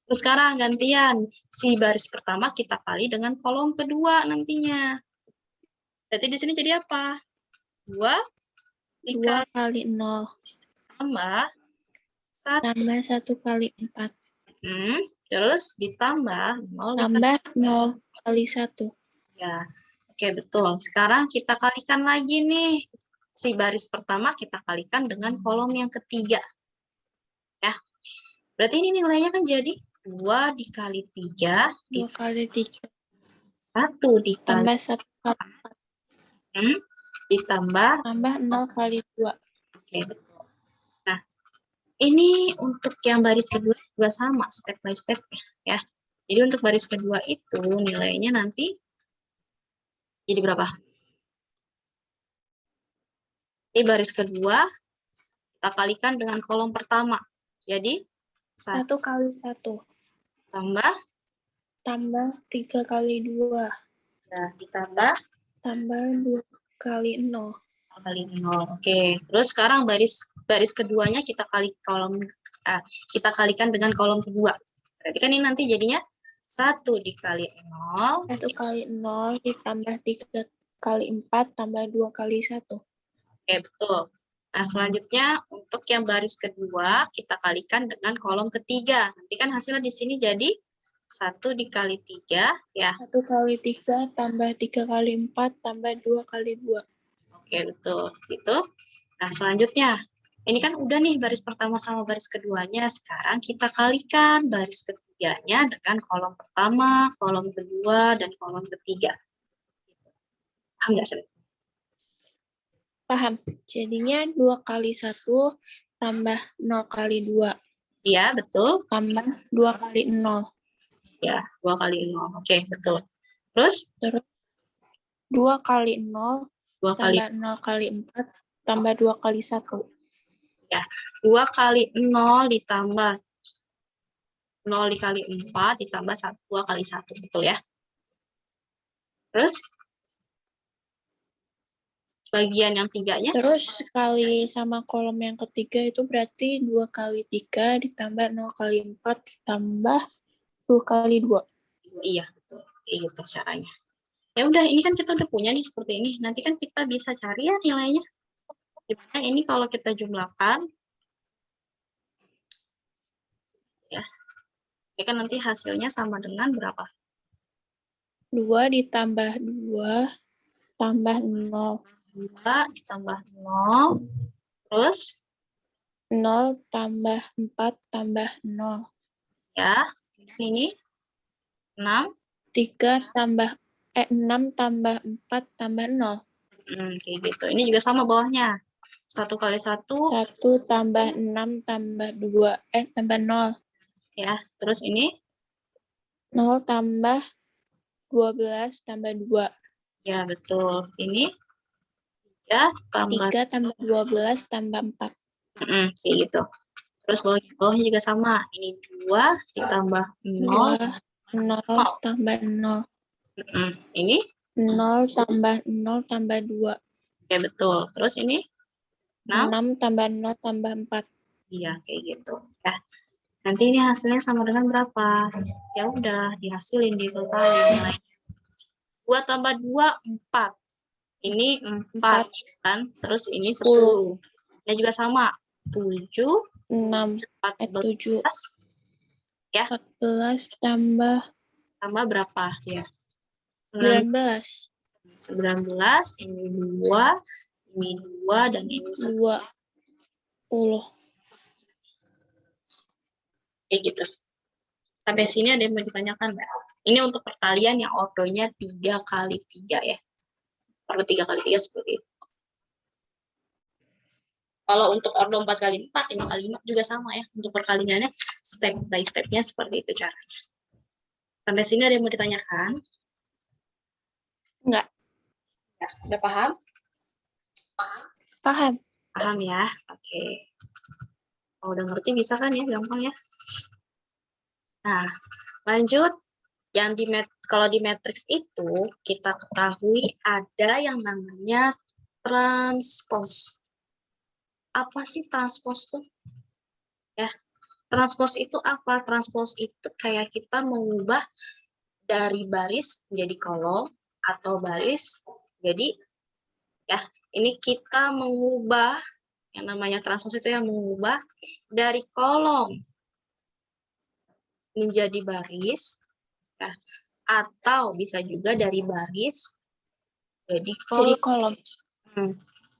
Speaker 2: Terus sekarang gantian, si baris pertama kita kali dengan kolom kedua nantinya. Berarti di sini jadi apa? 2
Speaker 1: 2 kali 0.
Speaker 2: tambah 1.
Speaker 1: Tambah 1 kali 4.
Speaker 2: Terus ditambah 0
Speaker 1: Tambah 0 kali 1.
Speaker 2: ya. Oke, betul. Sekarang kita kalikan lagi nih. Si baris pertama kita kalikan dengan kolom yang ketiga. Ya. Berarti ini nilainya kan jadi 2 dikali 3.
Speaker 1: 2 kali 3.
Speaker 2: 1 dikali
Speaker 1: Tambah 1 kali 4.
Speaker 2: ditambah
Speaker 1: Tambah 0 kali 2.
Speaker 2: Oke, betul. Nah, Ini untuk yang baris kedua juga sama, step by step ya. Jadi untuk baris kedua itu nilainya nanti jadi berapa? Di baris kedua kita kalikan dengan kolom pertama. Jadi 1
Speaker 1: 1 kali 1
Speaker 2: tambah,
Speaker 1: tambah 3 kali 2
Speaker 2: nah, ditambah
Speaker 1: tambah 2 kali 0.
Speaker 2: kali 0. Oke, terus sekarang baris keduanya kita kita kalikan dengan kolom kedua. Berarti kan ini nanti jadinya 1 dikali 0.
Speaker 1: 1 kali 0 ditambah 3 kali 4 tambah 2 kali 1.
Speaker 2: Oke, betul. Nah, selanjutnya untuk yang baris kedua kita kalikan dengan kolom ketiga. Nanti kan hasilnya di sini jadi 1 dikali 3 ya.
Speaker 1: 1 kali 3 tambah 3 kali 4 tambah 2 kali 2.
Speaker 2: Oke, betul. Gitu. Nah, selanjutnya ini kan udah nih baris pertama sama baris keduanya. Sekarang kita kalikan baris ketiganya dengan kolom pertama, kolom kedua, dan kolom ketiga. Paham nggak, Sri?
Speaker 1: Paham? Jadinya 2 kali 1 tambah 0 kali 2
Speaker 2: Iya, betul.
Speaker 1: tambah 2 kali 0.
Speaker 2: Ya, 2 kali 0. Oke, betul. Terus?
Speaker 1: Terus 2 kali 0
Speaker 2: 2 kali,
Speaker 1: tambah 0 kali 4 tambah 2 kali 1.
Speaker 2: ya, 2 kali 0 ditambah 0 dikali 4 ditambah 2 kali 1. Betul ya? Terus? Bagian yang tiganya?
Speaker 1: Terus kali sama kolom yang ketiga itu berarti 2 kali 3 ditambah 0 kali 4 ditambah 2 kali 2.
Speaker 2: Iya, betul. Kayak gitu caranya. Ya udah, ini kan kita udah punya nih seperti ini. Nanti kan kita bisa cari ya nilainya. Dimana ini kalau kita jumlahkan, ya, ini kan nanti hasilnya sama dengan berapa?
Speaker 1: 2 ditambah 2 tambah 0.
Speaker 2: 2 ditambah 0, terus
Speaker 1: 0 tambah 4 tambah 0.
Speaker 2: ya, ini 6.
Speaker 1: 3 tambah 6 tambah 4 tambah 0.
Speaker 2: Kayak gitu. Ini juga sama bawahnya. 1 kali 1,
Speaker 1: 1 tambah 6 tambah 2. Tambah 0.
Speaker 2: ya. Terus ini,
Speaker 1: 0 tambah 12 tambah 2.
Speaker 2: ya betul. Ini 3 tambah,
Speaker 1: 3 tambah 12 tambah 4.
Speaker 2: kayak gitu. Terus bawahnya juga sama. Ini 2 ditambah 0.
Speaker 1: 2, 0 tambah 0.
Speaker 2: Ini,
Speaker 1: 0 tambah 0 tambah 2.
Speaker 2: ya betul. Terus ini, 6.
Speaker 1: 6 tambah 0 tambah 4.
Speaker 2: Iya, kayak gitu. Ya. Nanti ini hasilnya sama dengan berapa? Ya udah, dihasilin, ditotalin nilainya. 2 tambah 2, 4. Ini 4, kan? Terus ini 10. Ini juga sama. 7,
Speaker 1: 6, 7,
Speaker 2: 14, ya.
Speaker 1: 14 tambah
Speaker 2: Tambah berapa? Ya.
Speaker 1: 19.
Speaker 2: 19, ini 2, ini 2, dan ini 10.
Speaker 1: 20.
Speaker 2: Kayak gitu. Sampai sini ada yang mau ditanyakan nggak? Ini untuk perkalian yang ordonya 3 kali 3 ya. Ordo 3 kali 3 seperti itu. Kalau untuk ordo 4 kali 4, 5 kali 5 juga sama ya. Untuk perkaliannya step by step-nya seperti itu caranya. Sampai sini ada yang mau ditanyakan?
Speaker 1: Enggak.
Speaker 2: Ya, udah paham?
Speaker 1: Paham.
Speaker 2: Paham ya? Oke. Oh, udah ngerti bisa kan ya? Gampang ya? Nah, lanjut. Kalau di matriks itu, kita ketahui ada yang namanya transpose. Apa sih transpose tuh? Ya, transpose itu apa? Transpose itu kayak kita mengubah dari baris menjadi kolom atau baris jadi, ya, ini kita mengubah, yang namanya transpose itu yang mengubah dari kolom menjadi baris, ya, atau bisa juga dari baris jadi kolom.
Speaker 1: kolom.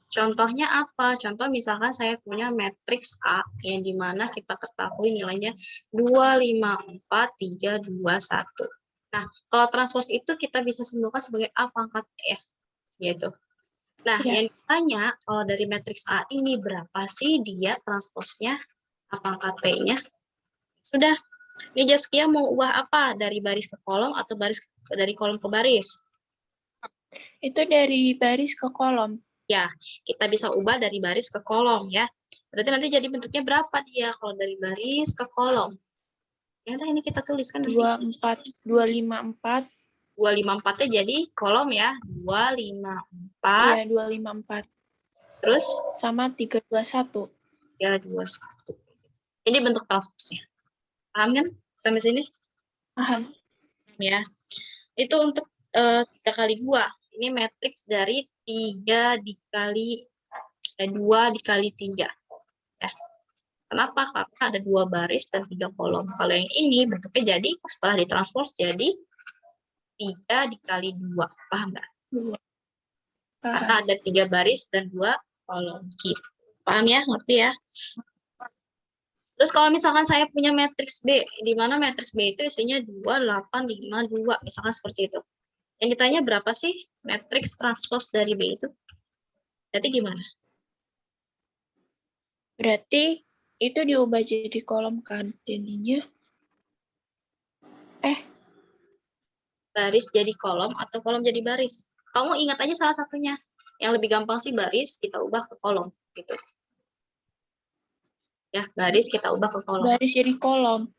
Speaker 2: Contohnya apa? Contoh misalkan saya punya matriks A yang dimana kita ketahui nilainya 2, 5, 4, 3, 2, 1. Nah, kalau transpose itu kita bisa simpulkan sebagai A pangkat E, yaitu. Nah, yang ditanya kalau dari matriks A ini berapa sih dia transposnya? Apa angka T-nya? Sudah. Ini Jaskia mau ubah apa? Dari baris ke kolom atau dari kolom ke baris?
Speaker 1: Itu dari baris ke kolom.
Speaker 2: Ya, kita bisa ubah dari baris ke kolom ya. Berarti nanti jadi bentuknya berapa dia kalau dari baris ke kolom? Ya udah ini kita tuliskan nanti.
Speaker 1: 254.
Speaker 2: 254-nya jadi kolom ya. 254.
Speaker 1: Iya, 254.
Speaker 2: Terus?
Speaker 1: Sama 321.
Speaker 2: Ya, 21. Ini bentuk transposnya. Paham kan sampai sini?
Speaker 1: Paham.
Speaker 2: Ya. Itu untuk 3 kali 2. Ini matriks dari 3 dikali 2 dikali 3. Ya. Kenapa? Karena ada 2 baris dan 3 kolom. Kalau yang ini bentuknya jadi setelah ditranspos jadi 3 dikali 2. Paham nggak? Karena
Speaker 1: Paham.
Speaker 2: ada 3 baris dan 2 kolom. Gitu. Paham ya? Ngerti ya? Terus kalau misalkan saya punya matriks B, di mana matriks B itu isinya 2, 8, 5, 2. Misalkan seperti itu. Yang ditanya berapa sih matriks transpos dari B itu? Berarti gimana?
Speaker 1: Berarti itu diubah jadi kolom kan jadinya.
Speaker 2: Baris jadi kolom atau kolom jadi baris? Kamu ingat aja salah satunya. Yang lebih gampang sih baris kita ubah ke kolom gitu. Ya, baris kita ubah ke kolom.
Speaker 1: Baris jadi kolom.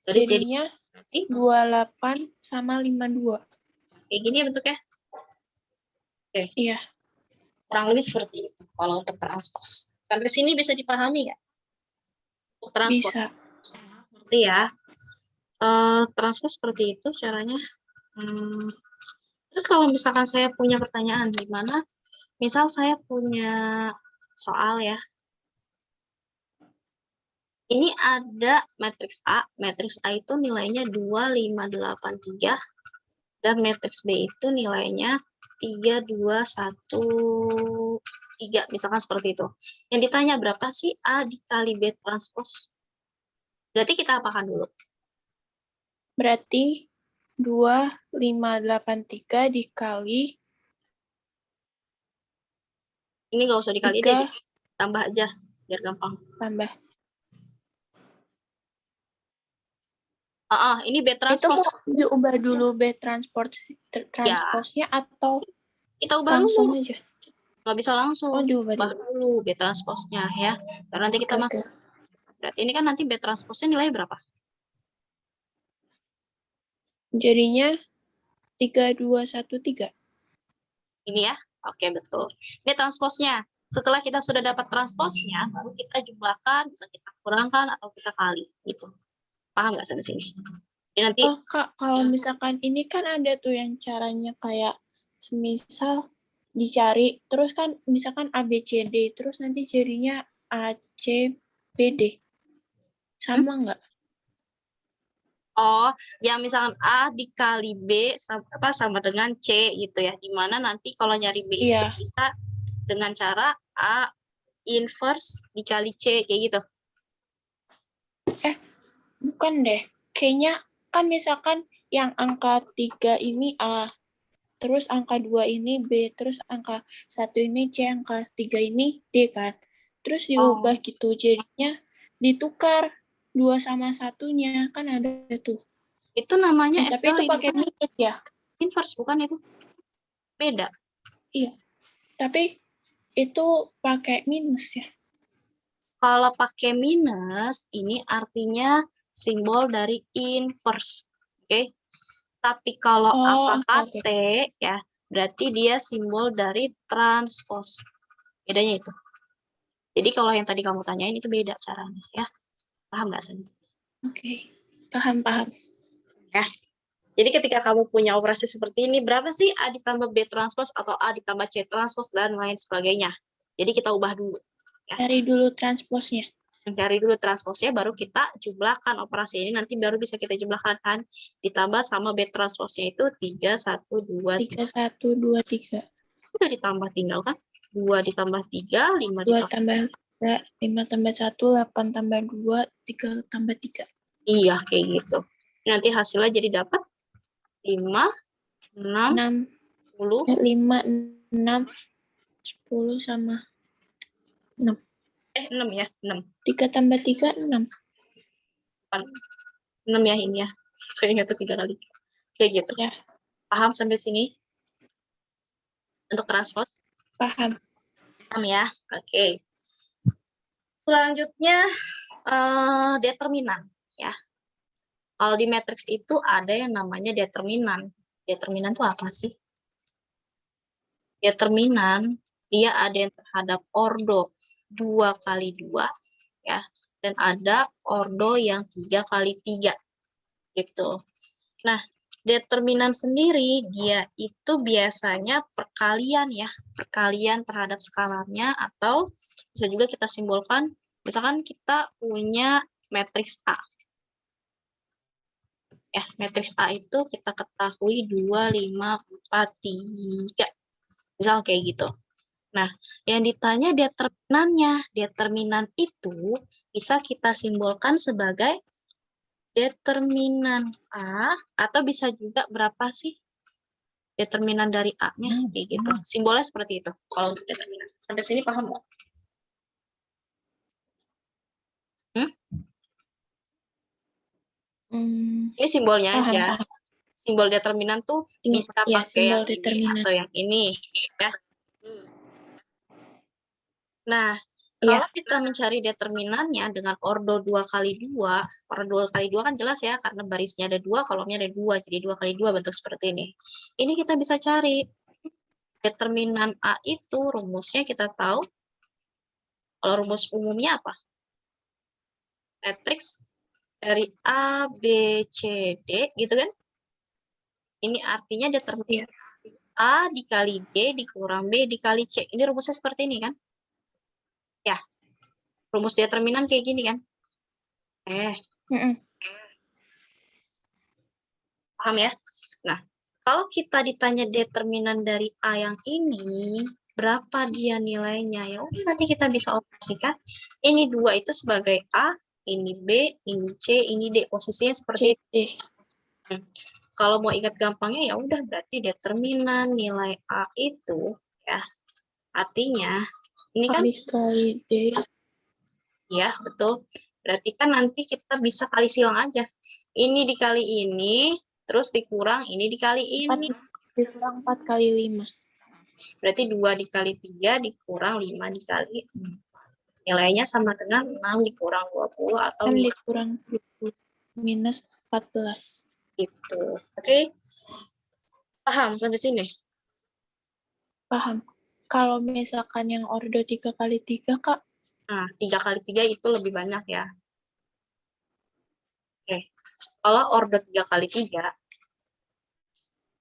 Speaker 2: Baris
Speaker 1: Jadinya
Speaker 2: jadi
Speaker 1: 28 sama 52.
Speaker 2: kayak gini ya bentuknya. Oke.
Speaker 1: Iya.
Speaker 2: Kurang lebih seperti itu kalau untuk transpos. Sampai sini bisa dipahami nggak? Untuk transpos.
Speaker 1: Bisa.
Speaker 2: Seperti ya. Transpos seperti itu caranya. Terus kalau misalkan saya punya pertanyaan, gimana? Misal saya punya soal ya. Ini ada matriks A. Matriks A itu nilainya 2, 5, 8, 3. Dan matriks B itu nilainya 3, 2, 1, 3. Misalkan seperti itu. Yang ditanya berapa sih A dikali B transpos? Berarti kita apakan dulu?
Speaker 1: Berarti 2583 dikali
Speaker 2: Ini nggak usah dikali
Speaker 1: 3
Speaker 2: deh. Tambah aja. Biar gampang.
Speaker 1: tambah.
Speaker 2: Ini B
Speaker 1: Itu
Speaker 2: transpos.
Speaker 1: mau diubah dulu B transposnya atau
Speaker 2: Kita ubah
Speaker 1: langsung
Speaker 2: dulu.
Speaker 1: aja?
Speaker 2: Nggak bisa langsung.
Speaker 1: Oh, diubah
Speaker 2: Ubah
Speaker 1: dulu.
Speaker 2: dulu B transposnya ya. Karena nanti kita
Speaker 1: Oke.
Speaker 2: masuk. Berarti ini kan nanti B transposnya nilai berapa?
Speaker 1: Jadinya 3213.
Speaker 2: Ini ya. Oke, betul. Ini transposnya. Setelah kita sudah dapat transposnya, baru kita jumlahkan, bisa kita kurangkan atau kita kali. Gitu. Paham nggak sampai sini? Jadi nanti,
Speaker 1: Oh, Kak, kalau misalkan ini kan ada tuh yang caranya kayak semisal dicari, terus kan misalkan A, B, C, D, terus nanti jadinya A, C, B, D. Sama nggak?
Speaker 2: yang misalkan A dikali B sama dengan C gitu ya. Dimana nanti kalau nyari B itu
Speaker 1: Iya.
Speaker 2: bisa dengan cara A inverse dikali C, kayak gitu.
Speaker 1: Bukan deh. Kayaknya kan misalkan yang angka 3 ini A, terus angka 2 ini B, terus angka 1 ini C, angka 3 ini D kan. Terus diubah gitu, jadinya ditukar 2 sama 1-nya, kan ada tuh.
Speaker 2: Itu namanya
Speaker 1: Tapi itu pakai minus ya?
Speaker 2: inverse, bukan itu? Beda.
Speaker 1: Iya, tapi itu pakai minus ya?
Speaker 2: Kalau pakai minus, ini artinya simbol dari inverse. Oke. Tapi kalau apakah
Speaker 1: Oke.
Speaker 2: T, ya, berarti dia simbol dari transpose. Bedanya itu. Jadi kalau yang tadi kamu tanyain itu beda caranya, ya. Paham nggak, San?
Speaker 1: Oke. Paham.
Speaker 2: Ya. Jadi ketika kamu punya operasi seperti ini, berapa sih A ditambah B transpose atau A ditambah C transpose dan lain sebagainya. Jadi kita ubah dulu. Ya.
Speaker 1: Cari dulu transposnya.
Speaker 2: Cari dulu transposnya, baru kita jumlahkan operasi ini, nanti baru bisa kita jumlahkan kan. Ditambah sama B transposnya itu 3, 1, 2,
Speaker 1: 3, 1, 2, 3.
Speaker 2: Udah ditambah tinggal kan. 2 ditambah 3, 5
Speaker 1: 2
Speaker 2: ditambah.
Speaker 1: tambah 3, 5 tambah 1, 8 tambah 2, 3 tambah 3.
Speaker 2: Iya, kayak gitu. Nanti hasilnya jadi dapat 5, 6, 10.
Speaker 1: 5, 6, 10 sama 6.
Speaker 2: 6 ya, 6.
Speaker 1: 3 tambah 3, 6.
Speaker 2: 6 ya ini ya. Saya ingat tuh 3 kali. Kayak gitu.
Speaker 1: Ya,
Speaker 2: Paham sampai sini? Untuk transport?
Speaker 1: paham.
Speaker 2: Paham ya? Oke. Selanjutnya, determinan. Ya. Kalau di matriks itu ada yang namanya determinan. Determinan itu apa sih? Determinan, dia ada yang terhadap ordo 2 kali 2, ya. Dan ada ordo yang 3 kali 3. Gitu. Nah, determinan sendiri, dia itu biasanya perkalian ya. Perkalian terhadap skalarnya, atau bisa juga kita simbolkan, misalkan kita punya matriks A. Ya, matriks A itu kita ketahui 2, 5, 4, 3. Misal kayak gitu. Nah, yang ditanya determinannya. Determinan itu bisa kita simbolkan sebagai determinan A, atau bisa juga berapa sih determinan dari A-nya, kayak gitu. Simbolnya seperti itu, kalau untuk determinan. Sampai sini paham nggak? Ini simbolnya
Speaker 1: Paham,
Speaker 2: aja.
Speaker 1: paham.
Speaker 2: Simbol determinan tuh bisa
Speaker 1: Ya,
Speaker 2: pakai yang
Speaker 1: simbol
Speaker 2: ini
Speaker 1: determinan.
Speaker 2: atau yang ini, ya. Nah,
Speaker 1: Iya.
Speaker 2: kalau kita mencari determinannya dengan ordo 2 kali 2, ordo 2 kali 2 kan jelas ya, karena barisnya ada 2, kolomnya ada 2, jadi 2 kali 2 bentuk seperti ini. Ini kita bisa cari. Determinan A itu rumusnya kita tahu. Kalau rumus umumnya apa? Matriks dari A, B, C, D, gitu kan? Ini artinya determinan A dikali D dikurang B dikali C. Ini rumusnya seperti ini kan? Ya, rumus determinan kayak gini kan? Paham ya? Nah, kalau kita ditanya determinan dari A yang ini, berapa dia nilainya? Ya udah, nanti kita bisa operasikan. Ini 2 itu sebagai A, ini B, ini C, ini D. Posisinya seperti ini. Kalau mau ingat gampangnya ya udah, berarti determinan nilai A itu ya artinya ini kan
Speaker 1: dikali D.
Speaker 2: Ya, betul. Berarti kan nanti kita bisa kali silang aja. Ini dikali ini, terus dikurang ini dikali ini.
Speaker 1: Dikurang 4 kali 5.
Speaker 2: Berarti 2 dikali 3 dikurang 5 dikali 4. Nilainya sama dengan 6 dikurang 20 atau
Speaker 1: 6 dikurang 20 minus 14.
Speaker 2: Gitu. Oke? Paham sampai sini?
Speaker 1: Paham. Kalau misalkan yang ordo 3 kali 3, Kak?
Speaker 2: Nah, 3 kali 3 itu lebih banyak ya. Oke. Kalau ordo 3 kali 3,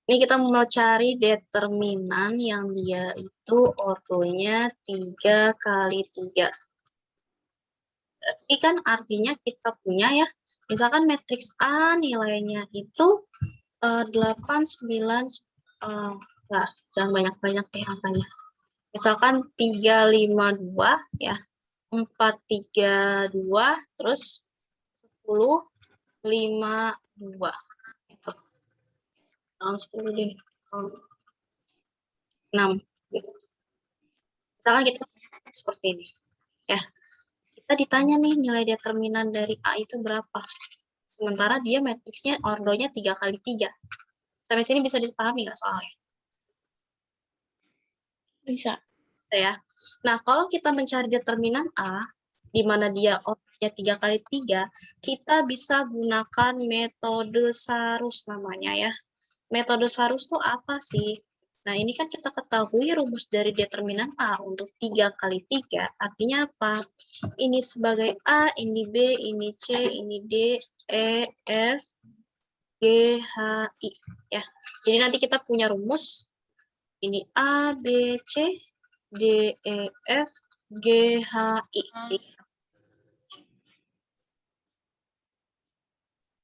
Speaker 2: ini kita mau cari determinan yang dia itu ordonya 3 kali 3. Berarti kan artinya kita punya ya, misalkan matriks A nilainya itu 8, 9, enggak, jangan banyak-banyak deh angkanya. Misalkan 3, 5, 2, ya, 4, 3, 2, terus 10, 5, 2. Gitu. 10 deh. 6. Gitu. Misalkan kita seperti ini. Ya, kita ditanya nih nilai determinan dari A itu berapa. Sementara dia matriksnya ordonya 3 kali 3. Sampai sini bisa dipahami nggak soalnya?
Speaker 1: Bisa.
Speaker 2: Ya. Nah, kalau kita mencari determinan A, di mana dia ordonya 3 kali 3, kita bisa gunakan metode Sarus namanya ya. Metode Sarus itu apa sih? Nah, ini kan kita ketahui rumus dari determinan A untuk 3 kali 3, artinya apa? Ini sebagai A, ini B, ini C, ini D, E, F, G, H, I. Ya. Jadi nanti kita punya rumus, ini A, B, C, D, E, F, G, H, I.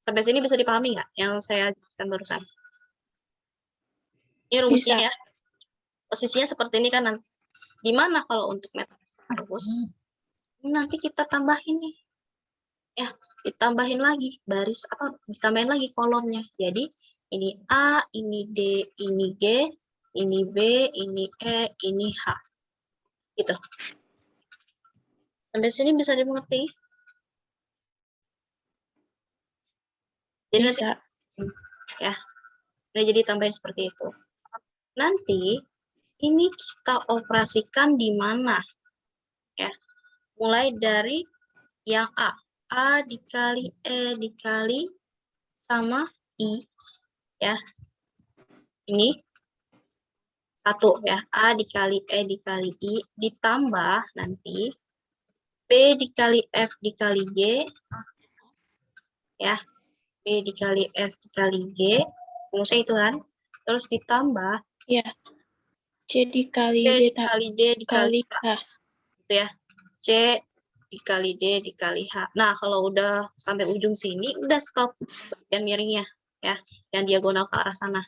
Speaker 2: Sampai sini bisa dipahami nggak yang saya jelaskan barusan? Ini rumusnya
Speaker 1: Bisa.
Speaker 2: ya. Posisinya seperti ini kan. Gimana kalau untuk metode rumus? Nanti kita tambahin nih. Ya, ditambahin lagi baris apa? Ditambahin lagi kolomnya. Jadi ini A, ini D, ini G, ini B, ini E, ini H. Gitu. Sampai sini bisa dimengerti? Jadi nanti
Speaker 1: Bisa.
Speaker 2: ya, nah, jadi tambahin seperti itu. Nanti ini kita operasikan di mana? Ya, mulai dari yang A. A dikali E dikali sama I. Ya, ini 1 ya. A dikali E dikali I ditambah nanti B dikali F dikali G. Ya, B dikali F dikali G. Rumusnya itu kan. Terus ditambah
Speaker 1: Ya. C dikali
Speaker 2: C
Speaker 1: D
Speaker 2: dikali D dikali
Speaker 1: kali
Speaker 2: H.
Speaker 1: H.
Speaker 2: Gitu ya. C dikali D dikali H. Nah, kalau udah sampai ujung sini, udah stop bagian miringnya. Ya, yang diagonal ke arah sana.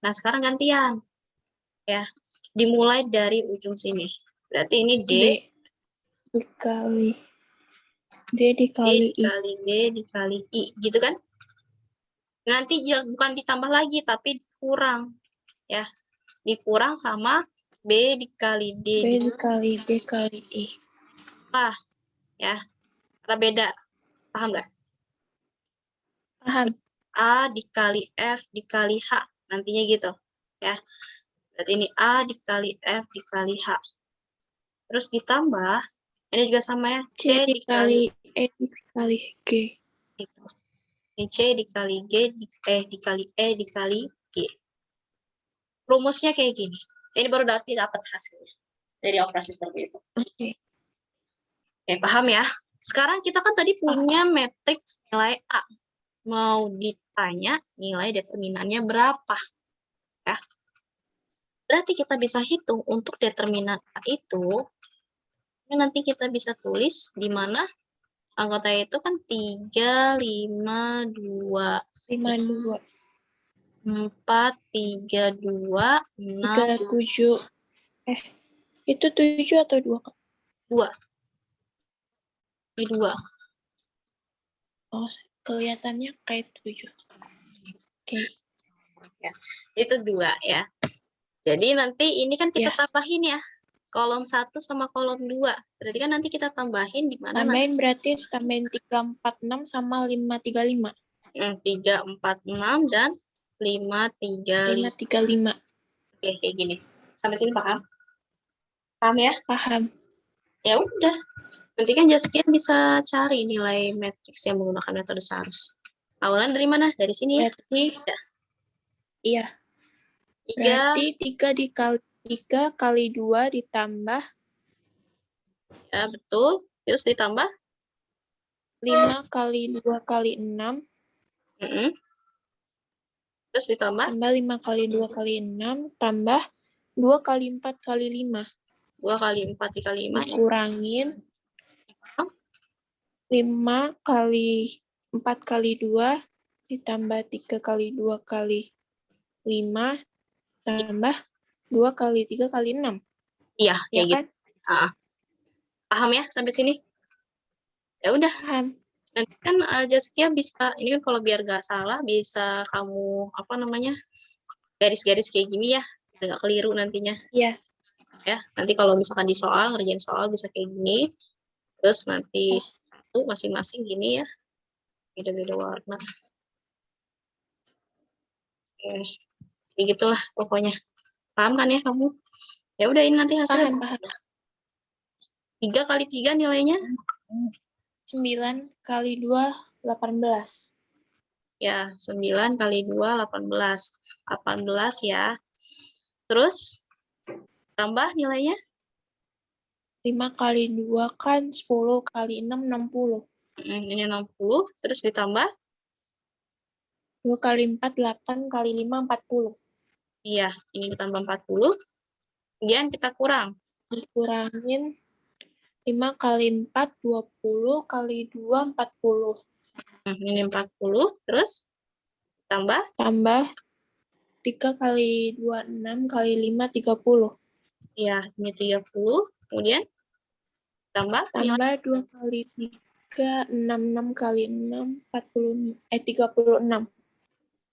Speaker 2: Nah, sekarang gantian. Ya, dimulai dari ujung sini. Berarti ini D
Speaker 1: dikali D
Speaker 2: D
Speaker 1: dikali I.
Speaker 2: dikali D dikali I. Gitu kan? Nanti bukan ditambah lagi, tapi kurang. Ya, dikurang sama B dikali D
Speaker 1: B dikali D kali I.
Speaker 2: dikali ya. Karena beda. Paham nggak?
Speaker 1: Paham?
Speaker 2: A dikali F dikali H. Nantinya gitu. Ya. Berarti ini A dikali F dikali H. Terus ditambah, ini juga sama ya.
Speaker 1: C dikali E dikali G.
Speaker 2: Gitu. Ini C dikali G dikali E dikali G. Rumusnya kayak gini. Ini baru dapat hasilnya dari operasi seperti itu.
Speaker 1: Oke.
Speaker 2: Oke, paham ya? Sekarang kita kan tadi punya matriks nilai A. Mau ditanya nilai determinannya berapa. Ya. Berarti kita bisa hitung untuk determinan A itu, ini nanti kita bisa tulis di mana anggota itu kan 3, 5, 2,
Speaker 1: 52.
Speaker 2: 4, 3, 2, 6,
Speaker 1: 37. Itu 7 atau 2?
Speaker 2: 2. Ini 2.
Speaker 1: Oh, kelihatannya kayak 7. Oke.
Speaker 2: Ya. Itu 2 ya. Jadi nanti ini kan kita
Speaker 1: Ya.
Speaker 2: tambahin ya. Kolom 1 sama kolom 2. Berarti kan nanti kita tambahin di mana
Speaker 1: Tambahin berarti tambahin 346 sama 535.
Speaker 2: 346 dan 535.
Speaker 1: 535.
Speaker 2: Oke, kayak gini. Sampai sini paham? Paham ya?
Speaker 1: Paham.
Speaker 2: Ya udah. Nanti kan Jaskia bisa cari nilai matriks yang menggunakan metode SARS. Awalan dari mana? Dari sini ya.
Speaker 1: Berarti
Speaker 2: Ya.
Speaker 1: iya.
Speaker 2: 3.
Speaker 1: Berarti 3 dikali 3 kali 2 ditambah
Speaker 2: Ya, betul. Terus ditambah
Speaker 1: 5 kali 2 kali 6
Speaker 2: terus ditambah
Speaker 1: tambah 5 kali 2 kali 6 tambah 2 kali 4 kali 5
Speaker 2: 2 kali 4 dikali 5
Speaker 1: dikurangin 5 kali 4 kali 2 ditambah 3 kali 2 kali 5 tambah 2 kali 3 kali 6.
Speaker 2: Iya,
Speaker 1: Ya
Speaker 2: kayak
Speaker 1: kan?
Speaker 2: gitu. Paham ya sampai sini? Ya udah.
Speaker 1: Paham.
Speaker 2: Nanti kan Jaskia bisa, ini kan kalau biar gak salah, bisa kamu, apa namanya, garis-garis kayak gini ya, biar gak keliru nantinya.
Speaker 1: Iya.
Speaker 2: Ya, nanti kalau misalkan di soal, ngerjain soal bisa kayak gini, terus nanti satu masing-masing gini ya, beda-beda warna. Oke, kayak gitulah pokoknya. Paham kan ya kamu? Ya udah, ini nanti hasilnya
Speaker 1: Paham.
Speaker 2: 3 kali 3 nilainya?
Speaker 1: 9 kali 2, 18.
Speaker 2: Ya, 9 kali 2, 18. 18 ya. Terus, tambah nilainya?
Speaker 1: 5 kali 2 kan 10 kali 6, 60.
Speaker 2: Ini 60, terus ditambah?
Speaker 1: 2 kali 4, 8 kali 5, 40.
Speaker 2: Iya, ini ditambah 40. Kemudian kita kurang.
Speaker 1: Dikurangin 5 kali 4, 20 kali 2, 40.
Speaker 2: Ini 40, terus tambah?
Speaker 1: Tambah 3 kali 2, 6 kali 5, 30.
Speaker 2: Iya, ini 30. Kemudian tambah?
Speaker 1: Tambah 2 kali 3, 6 kali 6, 36.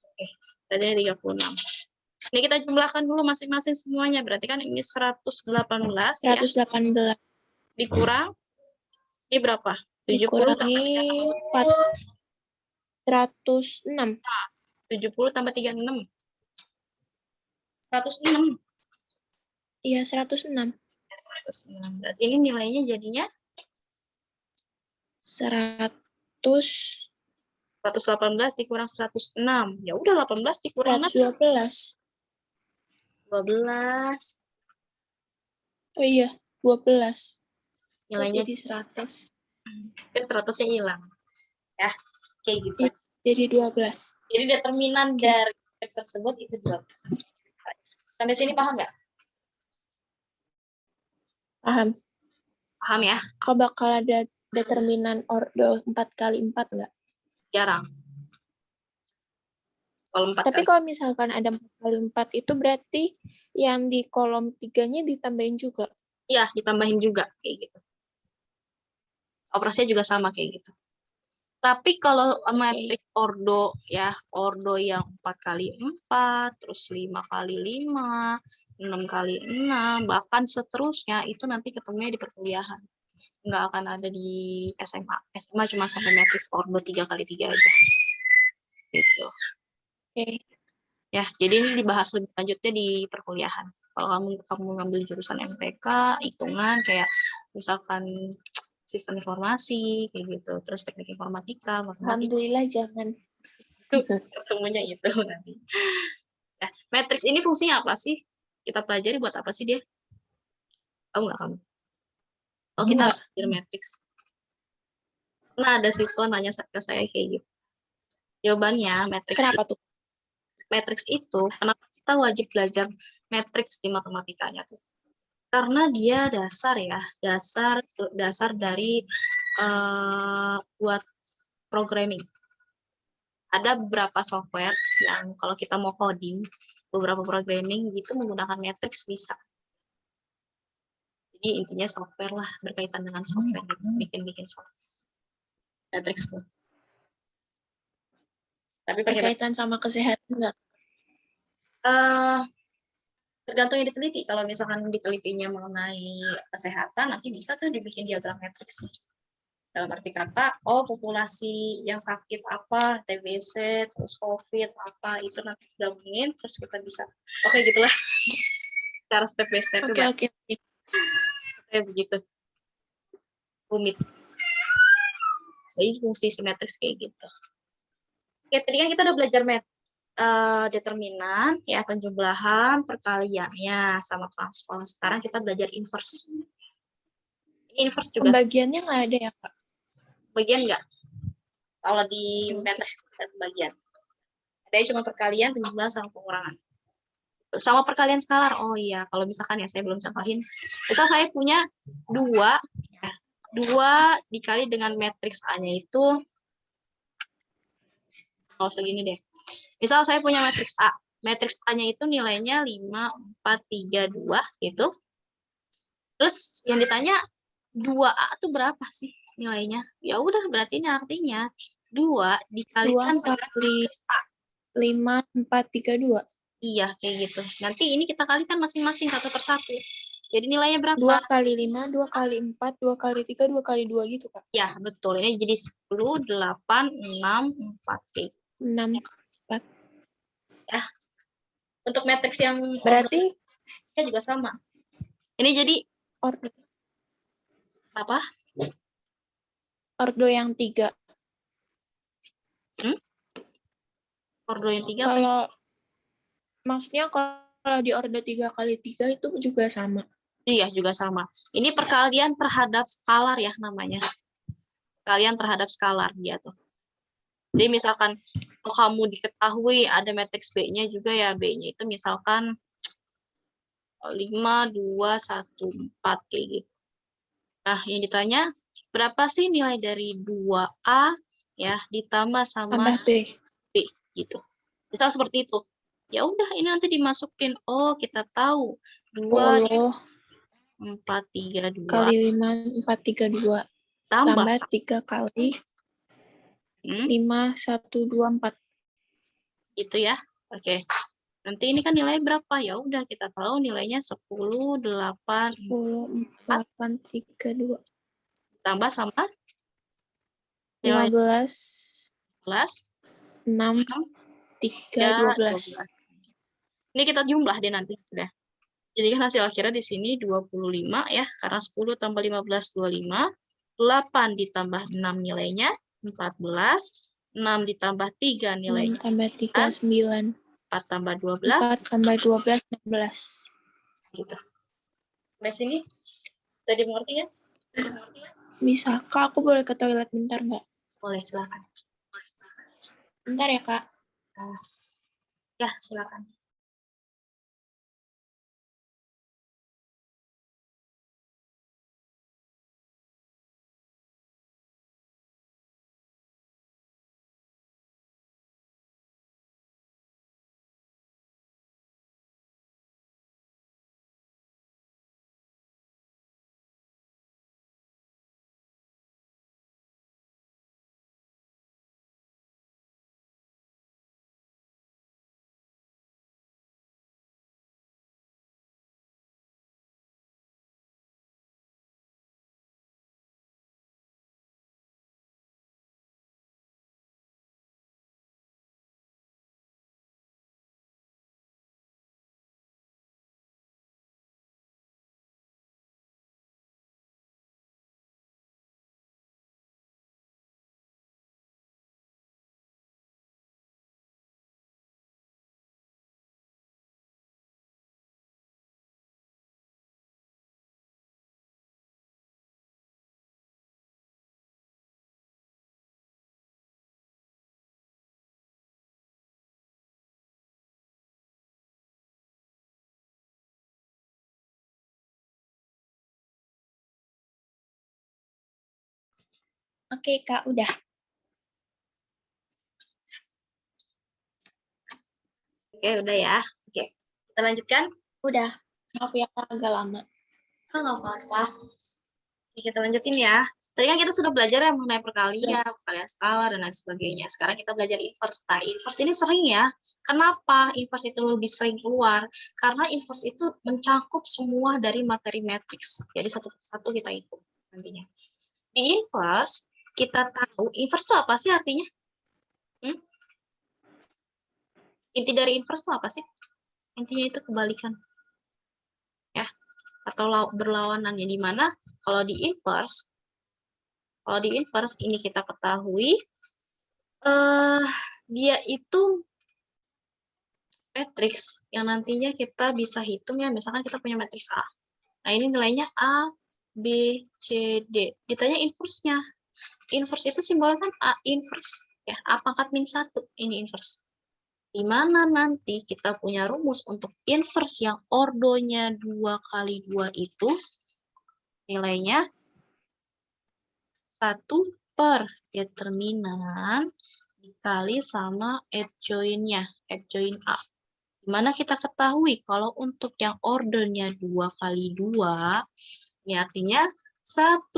Speaker 2: Oke, tadi 36. Ini kita jumlahkan dulu masing-masing semuanya. Berarti kan ini 118 ya.
Speaker 1: 118.
Speaker 2: Dikurang Ini berapa? 70 tambah
Speaker 1: Dikurangi 106.
Speaker 2: 70 tambah 36. 106.
Speaker 1: Iya, 106.
Speaker 2: 106. Berarti ini nilainya jadinya 118 dikurang 106. Ya udah 18 dikurang
Speaker 1: 112.
Speaker 2: 12.
Speaker 1: Oh iya, 12.
Speaker 2: Nilainya
Speaker 1: Jadi 100.
Speaker 2: kan 100-nya hilang. Ya, kayak gitu.
Speaker 1: Iya, jadi 12.
Speaker 2: Jadi determinan dari teks tersebut itu 12. Sampai sini paham nggak?
Speaker 1: Paham.
Speaker 2: Paham ya?
Speaker 1: Kok bakal ada determinan ordo 4x4 nggak?
Speaker 2: Jarang. Kalau 4
Speaker 1: Tapi
Speaker 2: kali.
Speaker 1: kalau misalkan ada 4x4 itu berarti yang di kolom 3-nya ditambahin juga.
Speaker 2: Iya, ditambahin juga kayak gitu. Operasinya juga sama kayak gitu. Tapi kalau matriks ordo ya, ordo yang 4x4, terus 5x5, 6x6, bahkan seterusnya itu nanti ketemunya di perkuliahan. Nggak akan ada di SMA. SMA cuma sampai matriks ordo 3x3 aja. Gitu. Ya, jadi ini dibahas lebih lanjutnya di perkuliahan. Kalau kamu ngambil jurusan MTK, hitungan kayak misalkan sistem informasi kayak gitu, terus teknik informatika, matematika.
Speaker 1: Alhamdulillah jangan.
Speaker 2: Ketemunya itu nanti. Nah, matriks ini fungsinya apa sih? Kita pelajari buat apa sih dia? Tahu nggak kamu? Oh, kita harus belajar matriks. Nah, ada siswa nanya ke saya kayak gitu. Jawabannya, matriks itu, kenapa kita wajib belajar matriks di matematikanya tuh? Karena dia dasar ya, dasar dari buat programming. Ada beberapa software yang kalau kita mau coding, beberapa programming gitu menggunakan matriks bisa. Jadi intinya software lah, berkaitan dengan software, bikin software. Matriks tuh. Tapi
Speaker 1: berkaitan sama kesehatan nggak?
Speaker 2: Tergantung yang diteliti. Kalau misalkan ditelitinya mengenai kesehatan, nanti bisa tuh dibikin diagram matriks. Dalam arti kata, populasi yang sakit apa, TBC, terus COVID apa, itu nanti gabungin, terus kita bisa, oke gitulah. Cara step by step.
Speaker 1: Oke.
Speaker 2: Kayak begitu. Rumit. Jadi fungsi simetris kayak gitu. Oke, tadi kan kita udah belajar determinan, ya penjumlahan, perkaliannya, sama transpose. Sekarang kita belajar inverse. Ini inverse juga.
Speaker 1: Pembagiannya nggak ada ya, Kak?
Speaker 2: Bagian nggak? Kalau di matriks ada pembagian. Ada cuma perkalian, penjumlahan, sama pengurangan. Sama perkalian skalar. Oh iya, kalau misalkan ya saya belum contohin. Misal saya punya 2 dikali dengan matriks A-nya itu, segini deh. Misal saya punya matriks A. Matriks A-nya itu nilainya 5, 4, 3, 2 gitu. Terus yang ditanya 2A itu berapa sih nilainya? Ya udah, berarti ini artinya 2 dikalikan
Speaker 1: 2 kali 5, 4, 3, 2.
Speaker 2: Iya, kayak gitu. Nanti ini kita kalikan masing-masing satu per satu. Jadi nilainya berapa?
Speaker 1: 2 kali 5, 2 kali 4, 2 kali 3, 2 kali 2 gitu, Kak?
Speaker 2: Ya, betul. Ini jadi 10, 8, 6, 4.
Speaker 1: 6, 4.
Speaker 2: Ya. Untuk matriks yang
Speaker 1: berarti
Speaker 2: juga sama. Ini jadi
Speaker 1: ordo.
Speaker 2: Apa?
Speaker 1: Ordo yang 3.
Speaker 2: Ordo yang 3?
Speaker 1: Kalau maksudnya kalau di ordo 3 kali 3 itu juga sama.
Speaker 2: Iya, juga sama. Ini perkalian terhadap skalar ya namanya. Perkalian terhadap skalar dia tuh. Jadi misalkan kalau kamu diketahui ada matriks B-nya juga ya, B-nya itu misalkan 5, 2, 1, 4 kayak gitu. Nah, yang ditanya berapa sih nilai dari 2A ya ditambah sama
Speaker 1: B
Speaker 2: gitu. Misal seperti itu. Ya udah, ini nanti dimasukin. Oh, kita tahu 2 4, 3, 2
Speaker 1: kali 5, 4, 3, 2 tambah 3 kali 5, 1, 2, 4.
Speaker 2: Gitu ya. Oke. Nanti ini kan nilai berapa? Ya udah, kita tahu nilainya 10, 8,
Speaker 1: 10, 8, 3, 2.
Speaker 2: Tambah sama
Speaker 1: 15,
Speaker 2: 15,
Speaker 1: 6, 3, 12.
Speaker 2: Ini kita jumlah deh nanti. Udah. Jadi kan hasil akhirnya di sini 25 ya. Karena 10 tambah 15, 25. 8 ditambah 6 nilainya 14. 6 ditambah 3 nilainya
Speaker 1: 6 tambah 3, 9.
Speaker 2: 4 tambah 12.
Speaker 1: 4 tambah 12, 16.
Speaker 2: Gitu. Sampai sini. Bisa dimengerti ya?
Speaker 1: Bisa. Kak, aku boleh ke toilet bentar nggak?
Speaker 2: Boleh, silakan.
Speaker 1: Bentar ya, Kak.
Speaker 2: Ya, silakan.
Speaker 1: Oke, Kak, udah.
Speaker 2: Oke, udah ya. Oke, kita lanjutkan.
Speaker 1: Udah. Maaf ya, Kak, agak lama.
Speaker 2: Nggak apa-apa. Oke, kita lanjutin ya. Tadi kan kita sudah belajar ya mengenai perkalian, perkalian skala, dan lain sebagainya. Sekarang kita belajar inverse. Nah, inverse ini sering ya. Kenapa inverse itu lebih sering keluar? Karena inverse itu mencakup semua dari materi matriks. Jadi satu persatu kita hitung nantinya. Di inverse, kita tahu, inverse itu apa sih artinya? Inti dari inverse itu apa sih? Intinya itu kebalikan. Ya, atau berlawanannya, di mana kalau di inverse ini kita ketahui dia itu matriks yang nantinya kita bisa hitung ya, misalkan kita punya matriks A. Nah, ini nilainya A, B, C, D. Ditanya inverse-nya. Inverse itu simbolnya kan A inverse. Ya, A pangkat min 1. Ini inverse. Di mana nanti kita punya rumus untuk inverse yang ordonya 2 kali 2 itu nilainya 1 per determinan dikali sama adjoint-nya, adjoint A. Dimana kita ketahui kalau untuk yang ordernya 2 kali 2, ini artinya 1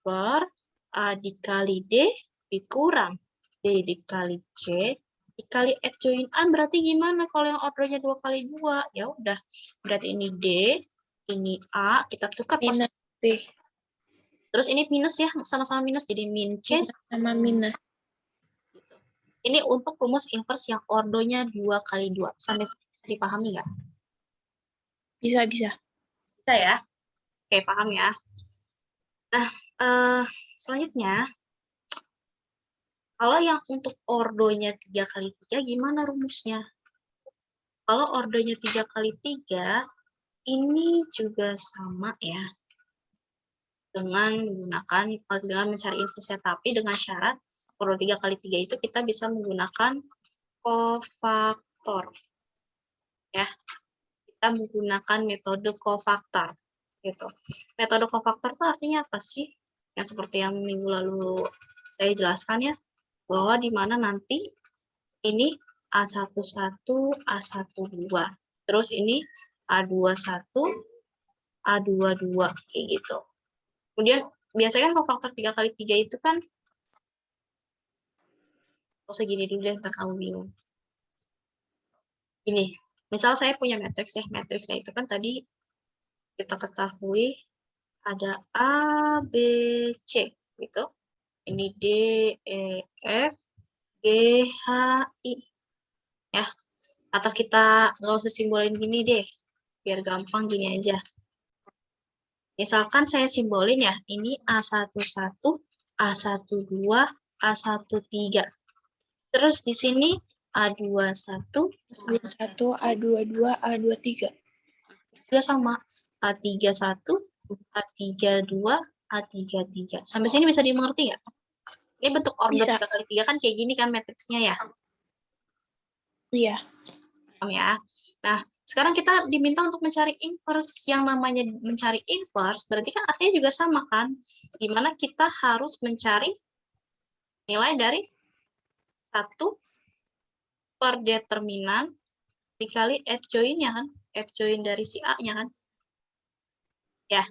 Speaker 2: per A dikali D dikurang D dikali C dikali adjoint A. Berarti gimana kalau yang ordernya 2 kali 2? Ya udah, berarti ini D, ini A, kita tukar
Speaker 1: Minus B.
Speaker 2: Terus ini minus ya, sama-sama minus, jadi min C
Speaker 1: sama minus.
Speaker 2: Gitu. Ini untuk rumus inverse yang ordonya 2 kali 2. Sampai dipahami nggak?
Speaker 1: Bisa, bisa.
Speaker 2: Bisa ya? Oke, paham ya. Nah, selanjutnya, kalau yang untuk ordonya 3 kali 3, gimana rumusnya? Kalau ordonya 3 kali 3, ini juga sama ya. Dengan mencari inverse-nya, tapi dengan syarat ordo 3 kali 3 itu kita bisa menggunakan kofaktor. Ya. Kita menggunakan metode kofaktor. Gitu. Metode kofaktor itu artinya apa sih? Yang seperti yang minggu lalu saya jelaskan ya, bahwa di mana nanti ini A11, A12, terus ini A21, A22, kayak gitu. Kemudian biasanya kan kofaktor 3 kali 3 itu kan, segini dulu deh, ntar kamu bingung. Ini, misal saya punya matriks ya, matriksnya itu kan tadi kita ketahui ada A, B, C, gitu. Ini D, E, F, G, H, I. Ya, atau kita nggak usah simbolin gini deh, biar gampang gini aja. Misalkan saya simbolin ya, ini A11, A12, A13. Terus di sini A21,
Speaker 1: A21, A22, A23.
Speaker 2: juga sama. A31, A32, A33. Sampai sini bisa dimengerti nggak? Ini bentuk order
Speaker 1: Bisa.
Speaker 2: 3x3 kan kayak gini kan matriksnya ya.
Speaker 1: Iya.
Speaker 2: Paham ya? Nah, sekarang kita diminta untuk mencari inverse. Yang namanya mencari inverse berarti kan artinya juga sama kan? Dimana kita harus mencari nilai dari 1 per determinan dikali adjoint-nya kan? Adjoint dari si A-nya kan? Ya,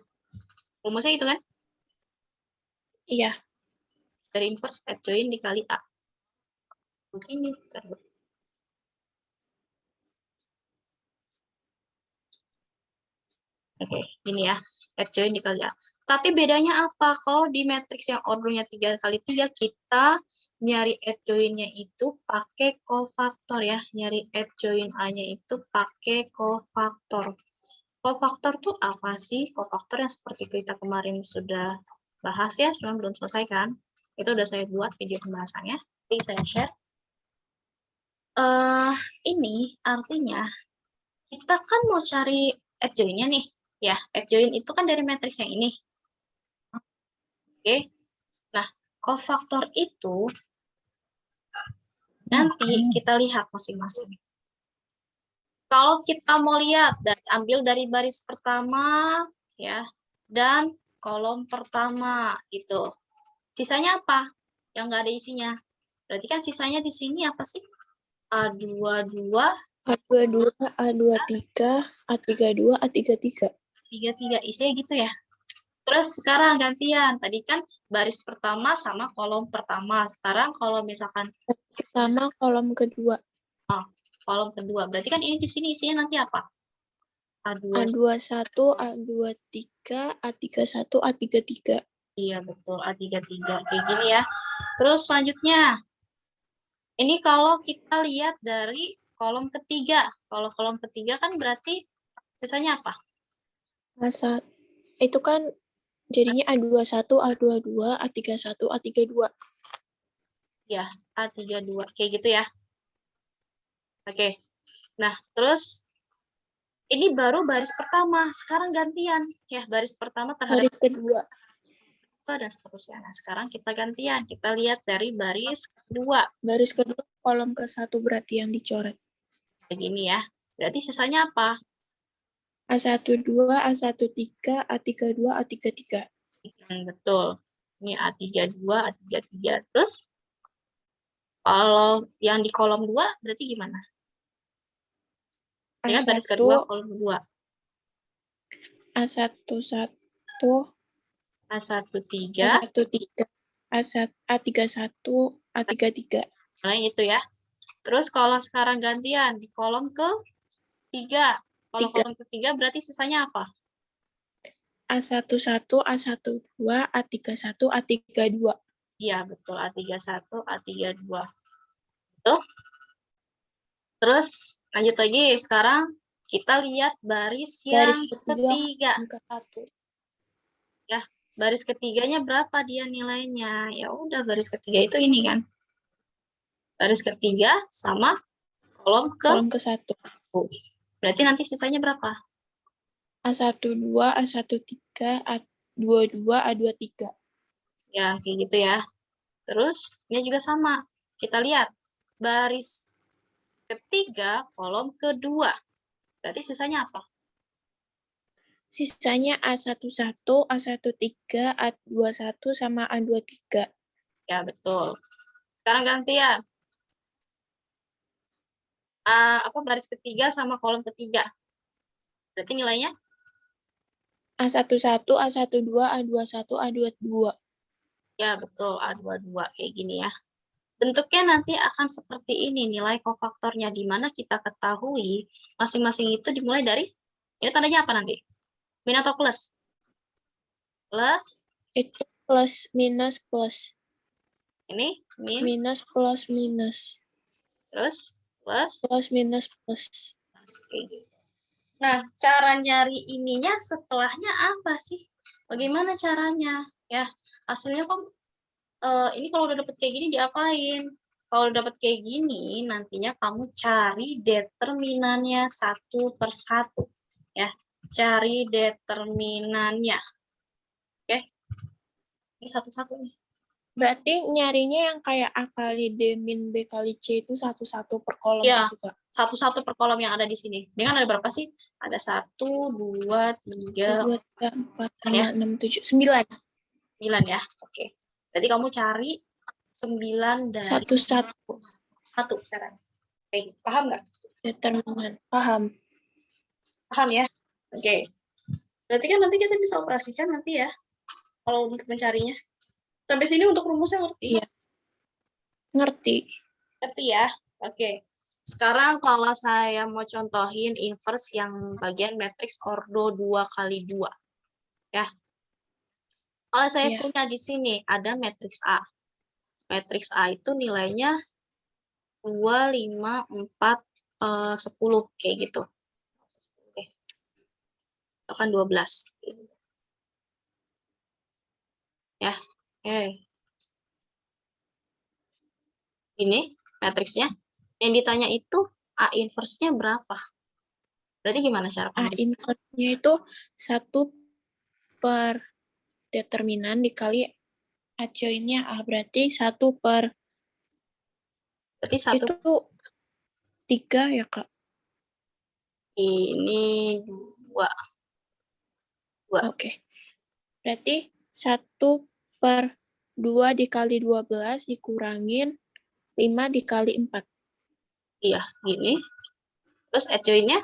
Speaker 2: rumusnya itu kan?
Speaker 1: Iya.
Speaker 2: Dari inverse adjoint dikali A. Begini. Oke, ini ya, adjoint dikali A. Tapi bedanya apa? Kalau di matriks yang ordernya 3x3, kita nyari adjoint-nya itu pakai cofaktor ya. Nyari adjoint A-nya itu pakai cofaktor. Cofaktor tuh apa sih? Cofaktor yang seperti kita kemarin sudah bahas ya, cuma belum selesai kan? Itu udah saya buat video pembahasannya. Nanti saya share. Ini artinya kita kan mau cari adjoint-nya nih. Ya, adjoint itu kan dari matriks yang ini. Oke. Nah, cofaktor itu nanti kita lihat masing-masing. Kalau kita mau lihat dan ambil dari baris pertama ya dan kolom pertama gitu. Sisanya apa? Yang nggak ada isinya. Berarti kan sisanya di sini apa sih? A22,
Speaker 1: A22, A23, A32, A33.
Speaker 2: 33 isinya gitu ya. Terus sekarang gantian. Tadi kan baris pertama sama kolom pertama. Sekarang kalau misalkan
Speaker 1: Pertama, kolom kedua.
Speaker 2: kolom kedua, berarti kan ini di sini isinya nanti apa?
Speaker 1: A21, A23, A31, A33.
Speaker 2: Iya, betul. A33. Kayak gini ya. Terus selanjutnya, ini kalau kita lihat dari kolom ketiga. Kalau kolom ketiga kan berarti sisanya apa?
Speaker 1: A1, itu kan jadinya A21, A22, A31, A32.
Speaker 2: Ya, A32. Kayak gitu ya. Oke. Nah, terus ini baru baris pertama. Sekarang gantian. Ya, baris pertama terhadap
Speaker 1: Baris kedua.
Speaker 2: dan seterusnya. Nah, sekarang kita gantian. Kita lihat dari baris kedua.
Speaker 1: Baris kedua, kolom ke-1 berarti yang dicoret.
Speaker 2: Kayak gini ya. Berarti sisanya apa?
Speaker 1: A12, A13, A32, A33.
Speaker 2: Betul. Ini A32, A33. Terus, kalau yang di kolom 2, berarti gimana? Ya,
Speaker 1: A1,
Speaker 2: baris kedua, kolom 2.
Speaker 1: A11,
Speaker 2: A13,
Speaker 1: A13, A31, A33.
Speaker 2: nah itu ya. Terus kalau sekarang gantian, di kolom ke-3. Kalau kolom ke-3 berarti sisanya apa?
Speaker 1: A11, A12, A31, A32.
Speaker 2: Iya, betul. A31, A32. Tuh. Terus, lanjut lagi. Sekarang kita lihat baris yang ketiga. Ya, baris ketiganya berapa dia nilainya? Ya udah, baris ketiga itu ini kan. Baris ketiga sama kolom
Speaker 1: ke-1.
Speaker 2: Berarti nanti sisanya berapa?
Speaker 1: A12, A13, A22, A23.
Speaker 2: Ya, kayak gitu ya. Terus, ini juga sama. Kita lihat. Baris ketiga, kolom kedua. Berarti sisanya apa?
Speaker 1: Sisanya A11, A13, A21, sama A23.
Speaker 2: Ya, betul. Sekarang gantian. Baris ketiga sama kolom ketiga. Berarti nilainya?
Speaker 1: A11, A12, A21, A22.
Speaker 2: Ya, betul. A22. Kayak gini ya. Bentuknya nanti akan seperti ini, nilai kofaktornya, di mana kita ketahui masing-masing itu dimulai dari, ini tandanya apa nanti? Min atau plus? plus
Speaker 1: Itu plus minus plus.
Speaker 2: ini min
Speaker 1: Minus plus minus.
Speaker 2: terus plus
Speaker 1: Plus minus plus.
Speaker 2: Oke. Nah, cara nyari ininya setelahnya apa sih? Bagaimana caranya? Ya, hasilnya kok ini kalau udah dapet kayak gini diapain? Kalau udah dapet kayak gini, nantinya kamu cari determinannya satu per satu. Ya, cari determinannya. Oke, ini satu-satu nih.
Speaker 1: Berarti nyarinya yang kayak A kali D min B kali C itu satu-satu per kolom
Speaker 2: Ya,
Speaker 1: juga.
Speaker 2: satu-satu per kolom yang ada di sini. Ini kan ada berapa sih? Ada 1, 2, 3,
Speaker 1: 2, 3, 4, 5,
Speaker 2: ya.
Speaker 1: 6, 7, 9.
Speaker 2: 9 ya. Oke. Berarti kamu cari 9 dari
Speaker 1: Satu-satu.
Speaker 2: 1 sekarang. Oke, paham nggak?
Speaker 1: Determinan. Paham.
Speaker 2: Paham ya? Oke. Berarti kan nanti kita bisa operasikan nanti ya, kalau untuk mencarinya. Sampai sini untuk rumusnya ngerti?
Speaker 1: Iya. Ngerti.
Speaker 2: Ngerti ya? Oke. Sekarang kalau saya mau contohin inverse yang bagian matriks ordo 2 kali 2. Ya. Kalau saya
Speaker 1: Iya.
Speaker 2: punya di sini ada matriks A. Matriks A itu nilainya 2, 5, 4, 10. Kayak gitu. Oke. Akan 12. Ya. Oke. Ini matriksnya. Yang ditanya itu A inverse-nya berapa? Berarti gimana cara
Speaker 1: A
Speaker 2: kamu?
Speaker 1: inverse-nya itu 1 per determinan dikali A join-nya A. Berarti 1 per
Speaker 2: Berarti 1
Speaker 1: itu 3 ya, Kak?
Speaker 2: ini 2.
Speaker 1: Oke. Berarti 1 per 2 dikali 12 dikurangin 5 dikali 4.
Speaker 2: Iya, gini. Terus adjoin-nya?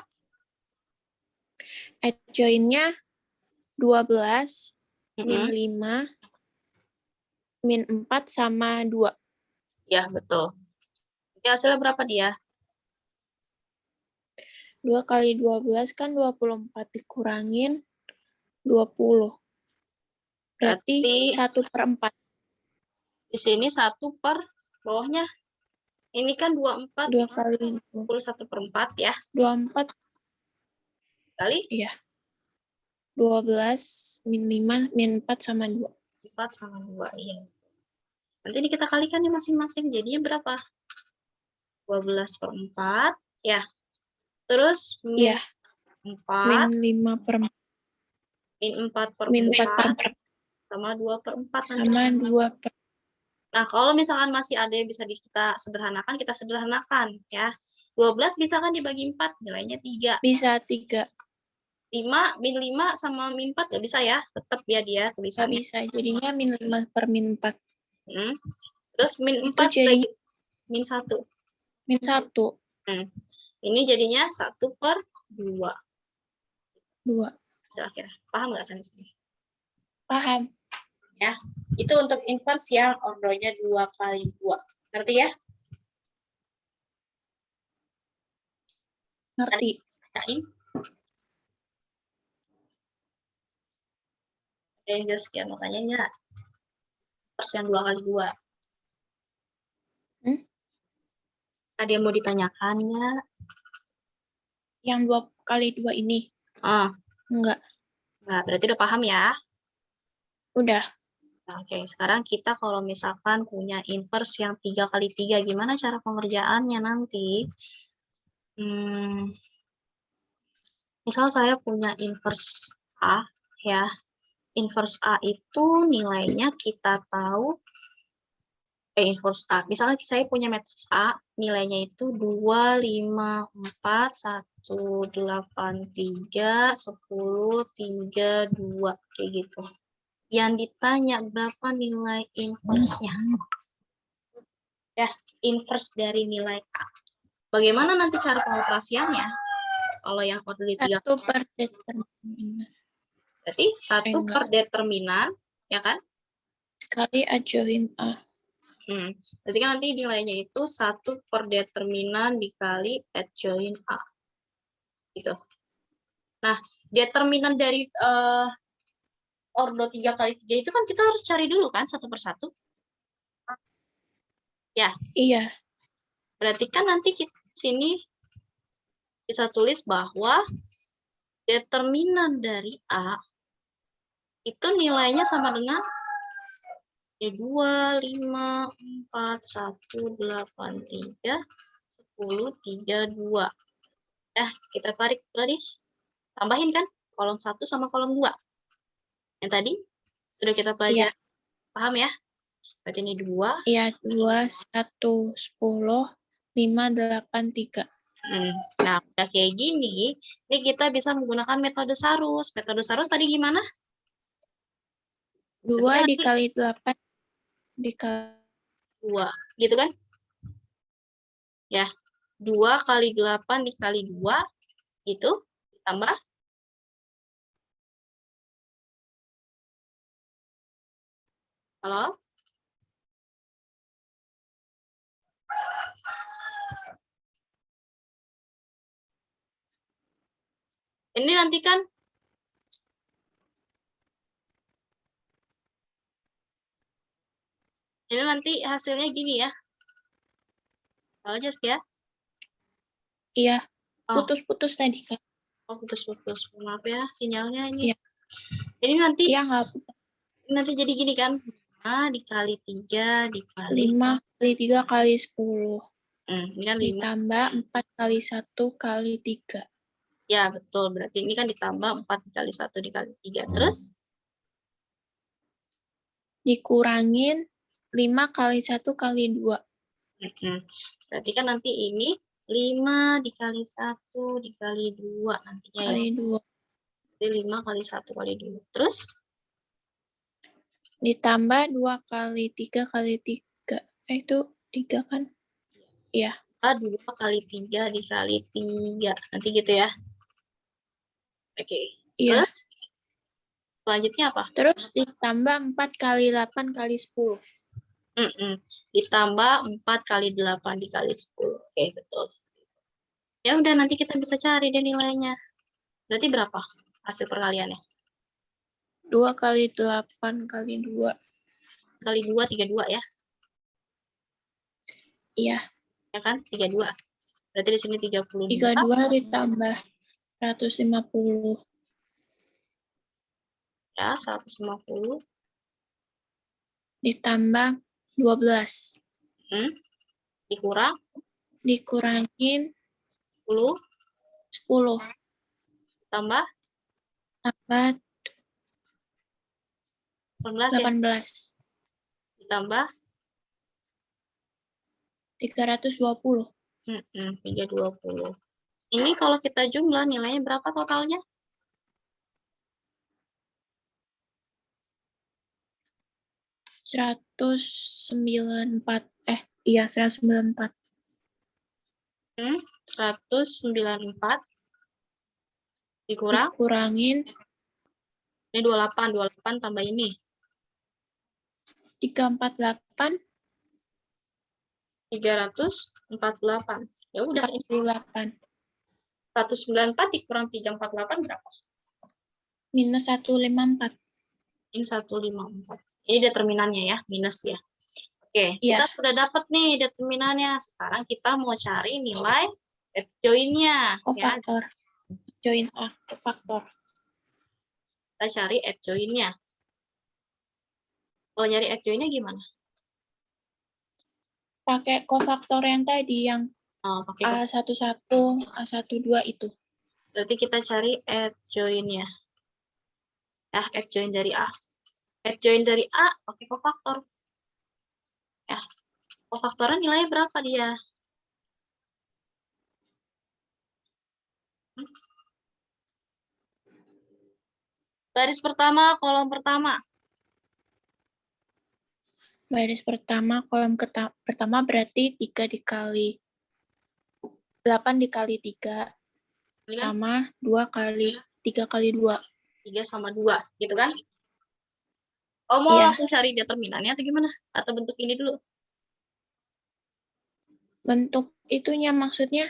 Speaker 1: Adjoin-nya 12 min 5 min 4 sama 2.
Speaker 2: Ya, betul. Jadi hasilnya berapa dia?
Speaker 1: 2 kali 12 kan 24 dikurangin 20. Berarti 1 per 4.
Speaker 2: Di sini 1 per bawahnya. Ini kan 24
Speaker 1: 2 kali
Speaker 2: 1 per 4 ya.
Speaker 1: 24.
Speaker 2: Kali?
Speaker 1: Iya. 12 min 5 min 4 sama 2.
Speaker 2: 4 sama 2, iya. Nanti ini kita kalikan nih masing-masing. Jadinya berapa? 12 per 4. Ya. Terus min
Speaker 1: Iya.
Speaker 2: 4.
Speaker 1: Min 5 per 4.
Speaker 2: Min 4 per
Speaker 1: Min 4 per
Speaker 2: 4.
Speaker 1: 4.
Speaker 2: Sama 2 per 4.
Speaker 1: Sama 2 per.
Speaker 2: Nah, kalau misalkan masih ada yang bisa kita sederhanakan ya. 12 bisa kan dibagi 4, nilainya 3.
Speaker 1: Bisa 3.
Speaker 2: 5, min 5 sama min 4 nggak bisa ya, tetap ya dia
Speaker 1: Nggak
Speaker 2: tulisannya.
Speaker 1: bisa. Jadinya min 5 per min 4.
Speaker 2: Terus min 4
Speaker 1: Itu jadinya
Speaker 2: min 1.
Speaker 1: min 1.
Speaker 2: Ini jadinya 1 per 2.
Speaker 1: 2.
Speaker 2: Hasil akhirnya. Paham nggak sampai sini?
Speaker 1: Paham.
Speaker 2: Ya, itu untuk inverse yang ordonya 2 kali 2. Ngerti ya?
Speaker 1: Ngerti.
Speaker 2: Ada yang jelas ya, makanya ya. Inverse yang 2 kali 2. Ada yang mau ditanyakan ya?
Speaker 1: Yang 2 kali 2 ini? Enggak.
Speaker 2: Enggak, berarti udah paham ya?
Speaker 1: Udah.
Speaker 2: Nah, oke, sekarang kita kalau misalkan punya inverse yang 3 kali 3, gimana cara pengerjaannya nanti? Misal saya punya inverse A, ya. Inverse A itu nilainya kita tahu, inverse A. Misalnya saya punya matriks A, nilainya itu 2, 5, 4, 1, 8, 3, 10, 3, 2, kayak gitu. Yang ditanya berapa nilai inverse-nya. Ya, inverse dari nilai A. Bagaimana nanti cara pengoperasiannya? Kalau yang order di 3.
Speaker 1: 1 per determinan.
Speaker 2: Berarti 1 per determinan, ya kan?
Speaker 1: Kali A join A.
Speaker 2: Berarti kan nanti nilainya itu 1 per determinan dikali adjoin A. Gitu. Nah, determinan dari ordo 3 kali 3 itu kan kita harus cari dulu kan satu persatu. Ya,
Speaker 1: Iya.
Speaker 2: berarti kan nanti kita sini bisa tulis bahwa determinan dari A itu nilainya sama dengan 2, 5, 4, 1, 8, 3, 10, 3, 2. Kita tarik garis. Tambahin kan kolom 1 sama kolom 2. Yang tadi sudah kita pelajari.
Speaker 1: Iya.
Speaker 2: Paham ya? Berarti ini 2.
Speaker 1: Iya, 2, 1, 10, 5, 8, 3.
Speaker 2: Nah, udah kayak gini, ini kita bisa menggunakan metode Sarus. Metode Sarus tadi gimana?
Speaker 1: 2 dikali 8 dikali
Speaker 2: 2. Gitu kan? Ya, 2 kali 8 dikali 2, itu ditambah. Halo? Ini nanti kan ini nanti hasilnya gini ya. Halo, Jas ya?
Speaker 1: Iya,
Speaker 2: Oh,
Speaker 1: putus-putus tadi kan.
Speaker 2: putus-putus. Maaf ya, sinyalnya ini.
Speaker 1: Iya.
Speaker 2: Ini nanti
Speaker 1: Iya, nggak
Speaker 2: nanti jadi gini kan. 5 dikali 3 dikali
Speaker 1: 5 kali 3 kali 10.
Speaker 2: ini kan 5.
Speaker 1: Ditambah 4 kali 1 kali 3.
Speaker 2: Ya, betul. Berarti ini kan ditambah 4 dikali 1 dikali 3. Terus?
Speaker 1: Dikurangin 5 kali 1 kali 2.
Speaker 2: Berarti kan nanti ini 5 dikali 1 dikali 2 nantinya ya.
Speaker 1: Kali 2.
Speaker 2: Jadi 5 kali 1 kali 2. Terus?
Speaker 1: Ditambah 2 kali 3 kali 3. Itu 3 kan? Iya.
Speaker 2: 2 kali 3 dikali 3. Nanti gitu ya. Oke.
Speaker 1: Iya.
Speaker 2: Terus? Selanjutnya apa?
Speaker 1: Terus ditambah 4 kali 8 kali 10.
Speaker 2: Ditambah 4 kali 8 dikali 10. Oke, betul. Ya udah, nanti kita bisa cari deh nilainya. Berarti berapa hasil perkaliannya?
Speaker 1: 2 kali 8 kali 2.
Speaker 2: Kali 2, 32 ya.
Speaker 1: Iya.
Speaker 2: Ya kan? 32. Berarti di sini 32.
Speaker 1: 32 ditambah 150.
Speaker 2: Ya, 150.
Speaker 1: Ditambah 12.
Speaker 2: Dikurang
Speaker 1: Dikurangin
Speaker 2: 10.
Speaker 1: 10.
Speaker 2: Tambah
Speaker 1: Tambah
Speaker 2: 18 ya.
Speaker 1: 18.
Speaker 2: Ditambah
Speaker 1: 320.
Speaker 2: 320. Ini kalau kita jumlah nilainya berapa totalnya?
Speaker 1: 194. Iya 194.
Speaker 2: 194 dikurang
Speaker 1: Dikurangin
Speaker 2: ini 28 tambah ini
Speaker 1: 348.
Speaker 2: 348. Ya udah,
Speaker 1: 48.
Speaker 2: 194 dikurang 348 berapa?
Speaker 1: Minus 154.
Speaker 2: Ini 154. Ini determinannya ya, minus ya. Oke,
Speaker 1: Iya.
Speaker 2: kita sudah dapat nih determinannya. Sekarang kita mau cari nilai adjoint-nya.
Speaker 1: Kofaktor. Join A, kofaktor.
Speaker 2: Kita cari adjoint-nya. Kalau nyari adjoint-nya gimana?
Speaker 1: Pakai kofaktor yang tadi, yang
Speaker 2: pakai
Speaker 1: A11, A12 itu.
Speaker 2: Berarti kita cari adjoint-nya. Adjoint dari A. Adjoint dari A pakai kofaktor. Ya, kofaktornya nilainya berapa dia? Baris pertama, kolom pertama.
Speaker 1: Baris pertama, kolom pertama berarti 3 dikali 8 dikali 3 sama 2 kali 3 kali 2.
Speaker 2: 3 sama 2, gitu kan? Oh, mau langsung cari determinannya atau gimana? Atau bentuk ini dulu?
Speaker 1: Bentuk itunya maksudnya.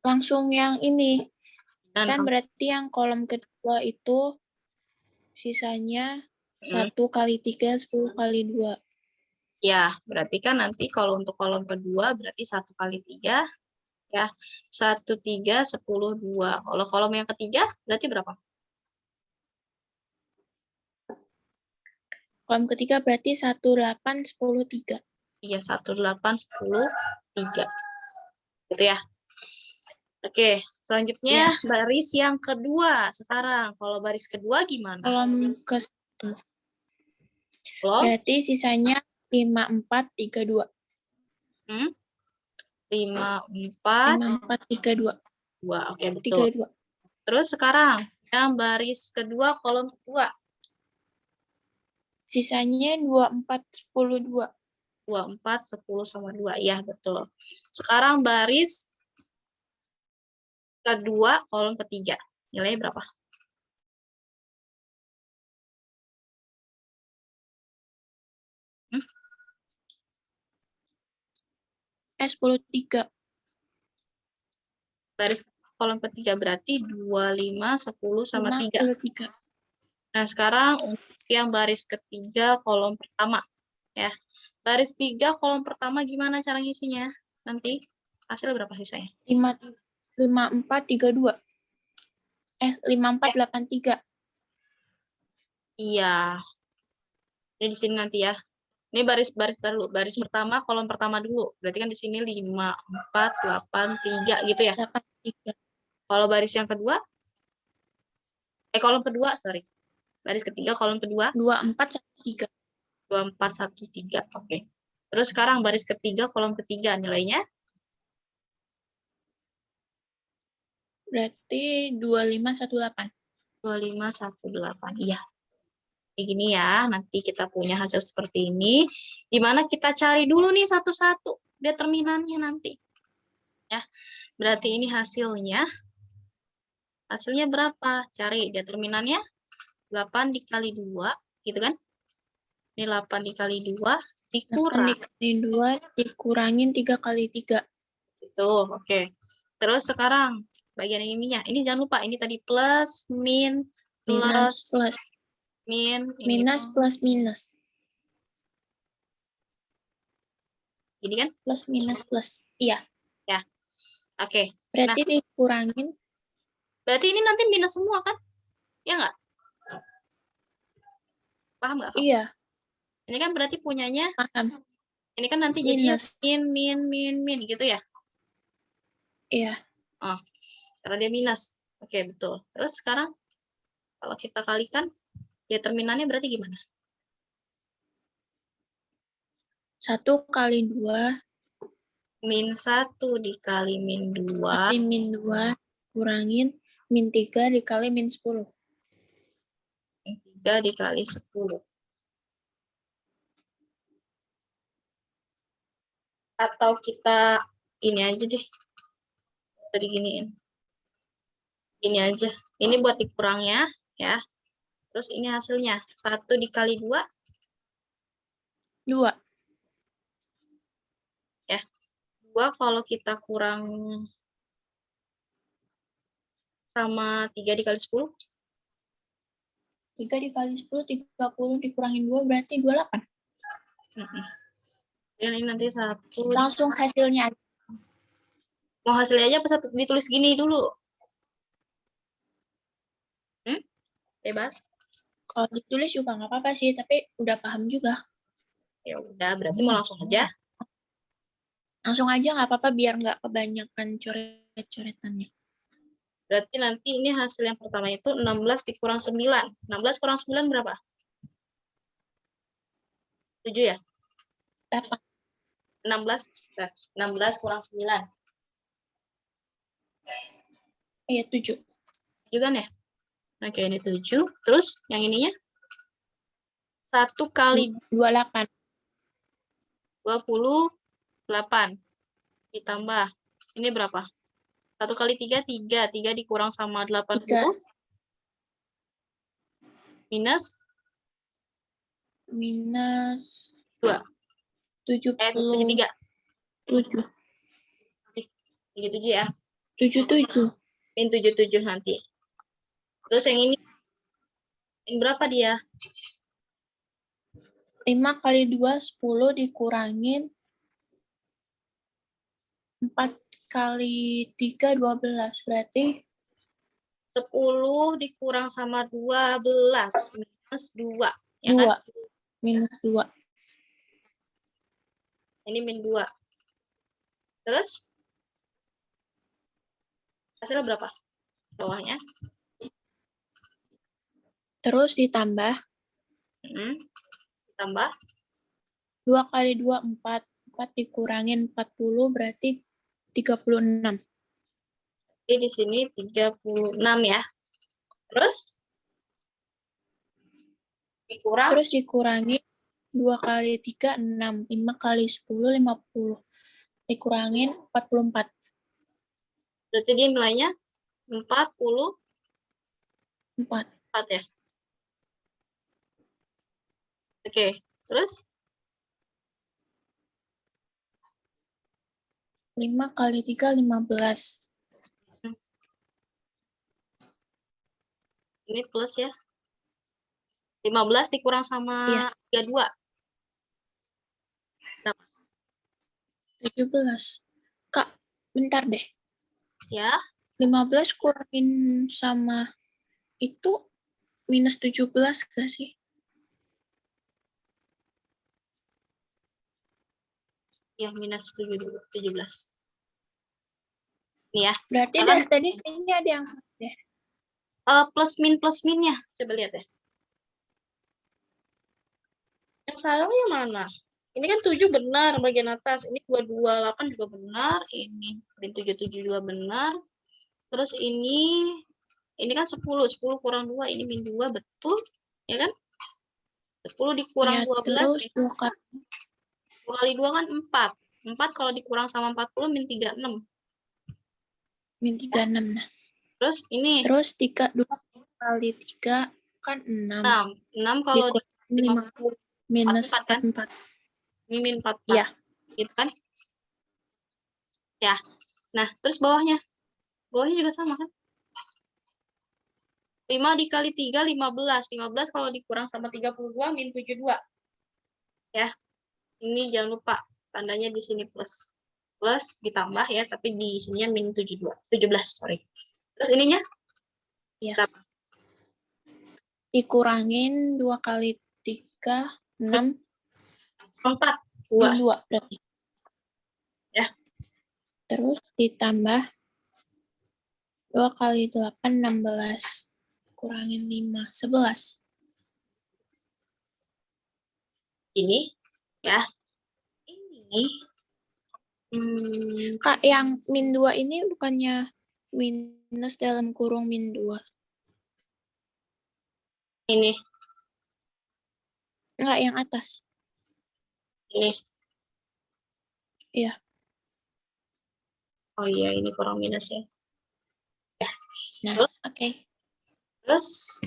Speaker 1: Langsung yang ini.
Speaker 2: Dan
Speaker 1: Kan berarti yang kolom kedua itu sisanya 1 kali 3, 10 kali 2.
Speaker 2: ya, berarti kan nanti kalau untuk kolom kedua berarti 1 kali 3, ya. 1, 3, 10, 2. Kalau kolom yang ketiga berarti berapa?
Speaker 1: Kolom ketiga berarti 1, 8, 10, 3.
Speaker 2: Iya, 1, 8, 10, 3. Gitu ya. Oke, selanjutnya
Speaker 1: Ya,
Speaker 2: baris yang kedua sekarang. Kalau baris kedua gimana?
Speaker 1: kolom ke 1.
Speaker 2: Kolom
Speaker 1: Berarti sisanya 5, 4, 3, 2.
Speaker 2: 5, 4,
Speaker 1: 5, 4, 3, 2.
Speaker 2: 2. Oke,
Speaker 1: 3,
Speaker 2: betul.
Speaker 1: 2.
Speaker 2: Terus sekarang yang baris kedua, kolom kedua.
Speaker 1: Sisanya 2, 4, 10, 2.
Speaker 2: 2, 4, 10 sama 2. Iya, betul. Sekarang baris kedua, kolom ketiga. Nilainya berapa? Hmm?
Speaker 1: 10, 3.
Speaker 2: Baris kolom ketiga berarti 2, 5, 10 sama
Speaker 1: 5,
Speaker 2: 3.
Speaker 1: 10, 3.
Speaker 2: Nah, sekarang untuk yang baris ketiga, kolom pertama. Ya, baris 3, kolom pertama gimana cara ngisinya? Nanti hasil berapa sisanya?
Speaker 1: 5, 5, 4, 3, 2. 5, 4, 8, 3.
Speaker 2: Iya, ini di sini nanti ya. Ini baris-baris dulu. Baris pertama, kolom pertama dulu. Berarti kan di sini 5, 4, 8, 3 gitu ya.
Speaker 1: 8, 3.
Speaker 2: Kalau baris yang kedua, kolom kedua, sorry. Baris ketiga, kolom kedua,
Speaker 1: 2, 4, 1, 3.
Speaker 2: 2, 4, 1, 3. Oke. Terus sekarang baris ketiga, kolom ketiga, nilainya
Speaker 1: Berarti 2, 5, 1, 8.
Speaker 2: 2, 5, 1, 8. Iya. Kayak gini ya, nanti kita punya hasil seperti ini. Dimana kita cari dulu nih satu-satu determinannya nanti. Ya, berarti ini hasilnya. Hasilnya berapa? Cari determinannya. 8 dikali 2, gitu kan? Ini 8 dikali 2,
Speaker 1: 8
Speaker 2: dikurang.
Speaker 1: dikali 2, dikurangin 3 kali 3.
Speaker 2: Itu, oke. Terus sekarang, bagian ininya. Ini jangan lupa, ini tadi plus, min,
Speaker 1: Minus,
Speaker 2: plus,
Speaker 1: plus.
Speaker 2: min. Ini.
Speaker 1: Minus, plus, minus.
Speaker 2: Ini kan?
Speaker 1: Plus, minus, plus. Iya.
Speaker 2: Ya, oke. Nah,
Speaker 1: Berarti dikurangin.
Speaker 2: berarti ini nanti minus semua kan? Ya nggak? Paham nggak?
Speaker 1: Iya,
Speaker 2: Ini kan berarti punyanya,
Speaker 1: paham.
Speaker 2: ini kan nanti jadinya
Speaker 1: Minus.
Speaker 2: min, gitu ya?
Speaker 1: Iya.
Speaker 2: Oh, karena dia minus. Oke, betul. Terus sekarang, kalau kita kalikan, determinannya berarti gimana?
Speaker 1: 1 kali 2,
Speaker 2: Min 1 dikali min 2,
Speaker 1: kali min 2, kurangin min 3 dikali min 10.
Speaker 2: min 3 dikali 10. Atau kita ini aja deh. Bisa diginiin. Ini aja. Ini buat dikurangnya, ya. Terus ini hasilnya. 1 dikali 2,
Speaker 1: 2.
Speaker 2: ya. 2 kalau kita kurang sama 3 dikali 10.
Speaker 1: 3 dikali 10, 30 dikurangin 2 berarti 28.
Speaker 2: Dan ini nanti 1.
Speaker 1: Langsung hasilnya.
Speaker 2: Mau hasilnya aja apa satu ditulis gini dulu? Bebas.
Speaker 1: Kalau ditulis juga nggak apa-apa sih, tapi udah paham juga.
Speaker 2: Ya udah, berarti mau langsung aja.
Speaker 1: Langsung aja nggak apa-apa biar nggak kebanyakan coret-coretannya.
Speaker 2: Berarti nanti ini hasil yang pertama itu 16 dikurang 9. 16 kurang 9 berapa? 7 ya?
Speaker 1: 8.
Speaker 2: 16. Nah, 16 kurang 9.
Speaker 1: Iya, 7.
Speaker 2: 7 kan ya? Oke, ini 7. Terus yang ininya? 1 kali
Speaker 1: 28.
Speaker 2: 28. Ditambah. Ini berapa? 1 kali 3, 3. 3 dikurang sama 80.
Speaker 1: 3.
Speaker 2: Minus
Speaker 1: Minus
Speaker 2: 2.
Speaker 1: 73.
Speaker 2: 73. 77 ya.
Speaker 1: 77.
Speaker 2: min 77 nanti. Terus yang ini berapa dia?
Speaker 1: 5 kali 2, 10 dikurangin 4 kali 3, 12. Berarti
Speaker 2: 10 dikurang sama 12 minus 2. Ya
Speaker 1: 2.
Speaker 2: kan?
Speaker 1: Minus 2.
Speaker 2: Ini min 2. Terus? Hasilnya berapa? Bawahnya?
Speaker 1: Terus ditambah.
Speaker 2: Tambah?
Speaker 1: 2 kali 2, 4. 4 dikurangin 40 berarti 36.
Speaker 2: Jadi di sini 36 ya. Terus?
Speaker 1: Terus dikurangi 2 kali 3, 6. 5 kali 10, 50. Dikurangin 44.
Speaker 2: Berarti dia nilainya 44 ya. Oke, terus?
Speaker 1: 5 kali 3, 15.
Speaker 2: Ini plus ya. 15 dikurang sama
Speaker 1: Iya.
Speaker 2: 32. Berapa?
Speaker 1: 17. Kak, bentar deh.
Speaker 2: Ya.
Speaker 1: 15 kurangin sama itu minus 17 gak sih?
Speaker 2: Ya, minus 17. Nih ya.
Speaker 1: Berarti dari tadi kayaknya ada yang salah deh.
Speaker 2: Plus minnya. Coba lihat ya. Yang salahnya mana? Ini kan 7 benar bagian atas. Ini 228 juga benar. Ini min 77 juga benar. Terus ini kan 10 kurang 2. Ini min 2 betul. Ya kan? 10 dikurang
Speaker 1: Ya,
Speaker 2: 12.
Speaker 1: terus 2 kali.
Speaker 2: 2 kali 2 kan 4. 4 kalau dikurang sama 40 min 36.
Speaker 1: Min 36. Nah.
Speaker 2: Terus ini.
Speaker 1: Terus 2 kali 3 kan 6.
Speaker 2: 6 kalau
Speaker 1: dikurangin 50 minus
Speaker 2: 4 kan?
Speaker 1: 44.
Speaker 2: Min 44.
Speaker 1: Ya.
Speaker 2: Gitu kan? Ya. Nah, terus bawahnya. Bawahnya juga sama kan? 5 dikali 3, 15. 15 kalau dikurang sama 32, min 72. Ya. Ini jangan lupa. Tandanya di sini plus. Plus ditambah ya, tapi di sininya min 72. 17, sorry. Terus ininya?
Speaker 1: Ya. Dikurangin 2 kali 3, 6.
Speaker 2: 4. 2.
Speaker 1: Min 2 berarti.
Speaker 2: Ya.
Speaker 1: Terus ditambah 2 kali 8, 16. Kurangin 5, 11.
Speaker 2: Ini, ya. Ini.
Speaker 1: Kak, yang min 2 ini bukannya minus dalam kurung min 2?
Speaker 2: Ini.
Speaker 1: Enggak, yang atas.
Speaker 2: Ini.
Speaker 1: Iya.
Speaker 2: Oh iya, ini kurang minus ya. Ya.
Speaker 1: Nah, oke.
Speaker 2: Terus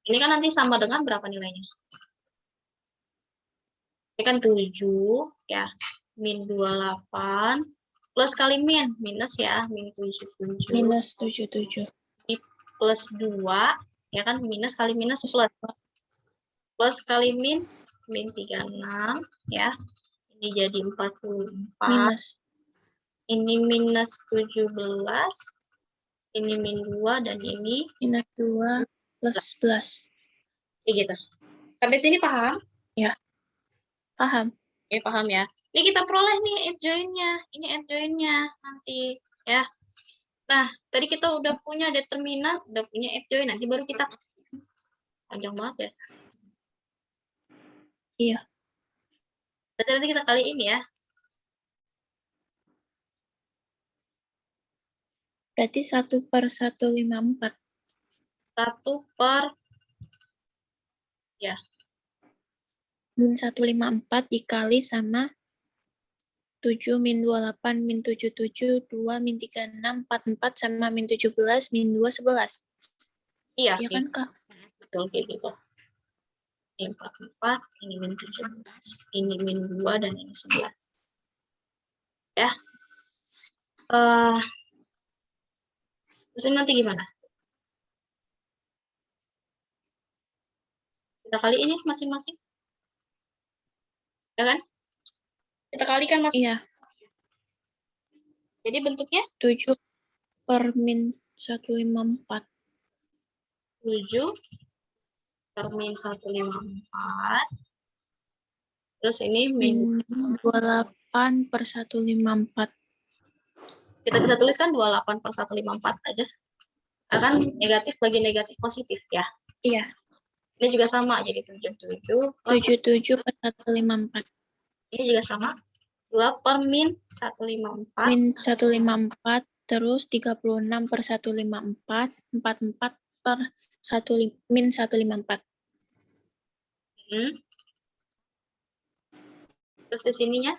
Speaker 2: ini kan nanti sama dengan berapa nilainya? Ini kan 7 ya. Min 28 plus kali min, minus ya, min 77.
Speaker 1: Minus 77.
Speaker 2: Ini plus 2 ya kan, minus kali minus plus. Plus kali min 36 ya. Ini jadi 44.
Speaker 1: Minus.
Speaker 2: Ini minus 17. Ini min 2 dan ini
Speaker 1: Minus 2 plus 11.
Speaker 2: Kayak gitu. Sampai sini paham?
Speaker 1: Ya. Paham.
Speaker 2: Oke, paham ya. Ini kita peroleh nih add join-nya. Ini add join-nya nanti ya. Nah, tadi kita udah punya determinan, udah punya add join, nanti baru kita panjang banget ya.
Speaker 1: Iya.
Speaker 2: Berarti nanti kita kali ini ya.
Speaker 1: Berarti 1/154.
Speaker 2: 1 per ya.
Speaker 1: Min 154 dikali sama 7 min 28 min 77 2 min 36 44 sama min 17 min 2 11.
Speaker 2: Iya,
Speaker 1: Iya kan, Kak?
Speaker 2: betul kayak gitu. Ini 44, ini min 17, ini min 2 dan ini 11. Ya. Terus ini nanti gimana? Kita kali ini masing-masing. Ya kan? Kita kalikan mas.
Speaker 1: Iya,
Speaker 2: Jadi bentuknya
Speaker 1: 7 per min 154.
Speaker 2: 7 per min 154. Terus ini min.
Speaker 1: Min 28 per 154.
Speaker 2: Kita bisa tuliskan 28 per 154 aja. Karena kan negatif bagi negatif positif ya.
Speaker 1: Iya,
Speaker 2: Ini juga sama, jadi 77 plus
Speaker 1: 77 per 154.
Speaker 2: ini juga sama. 2 per min 154.
Speaker 1: Min 154, terus 36 per 154, 44 per min 154.
Speaker 2: Terus di sininya?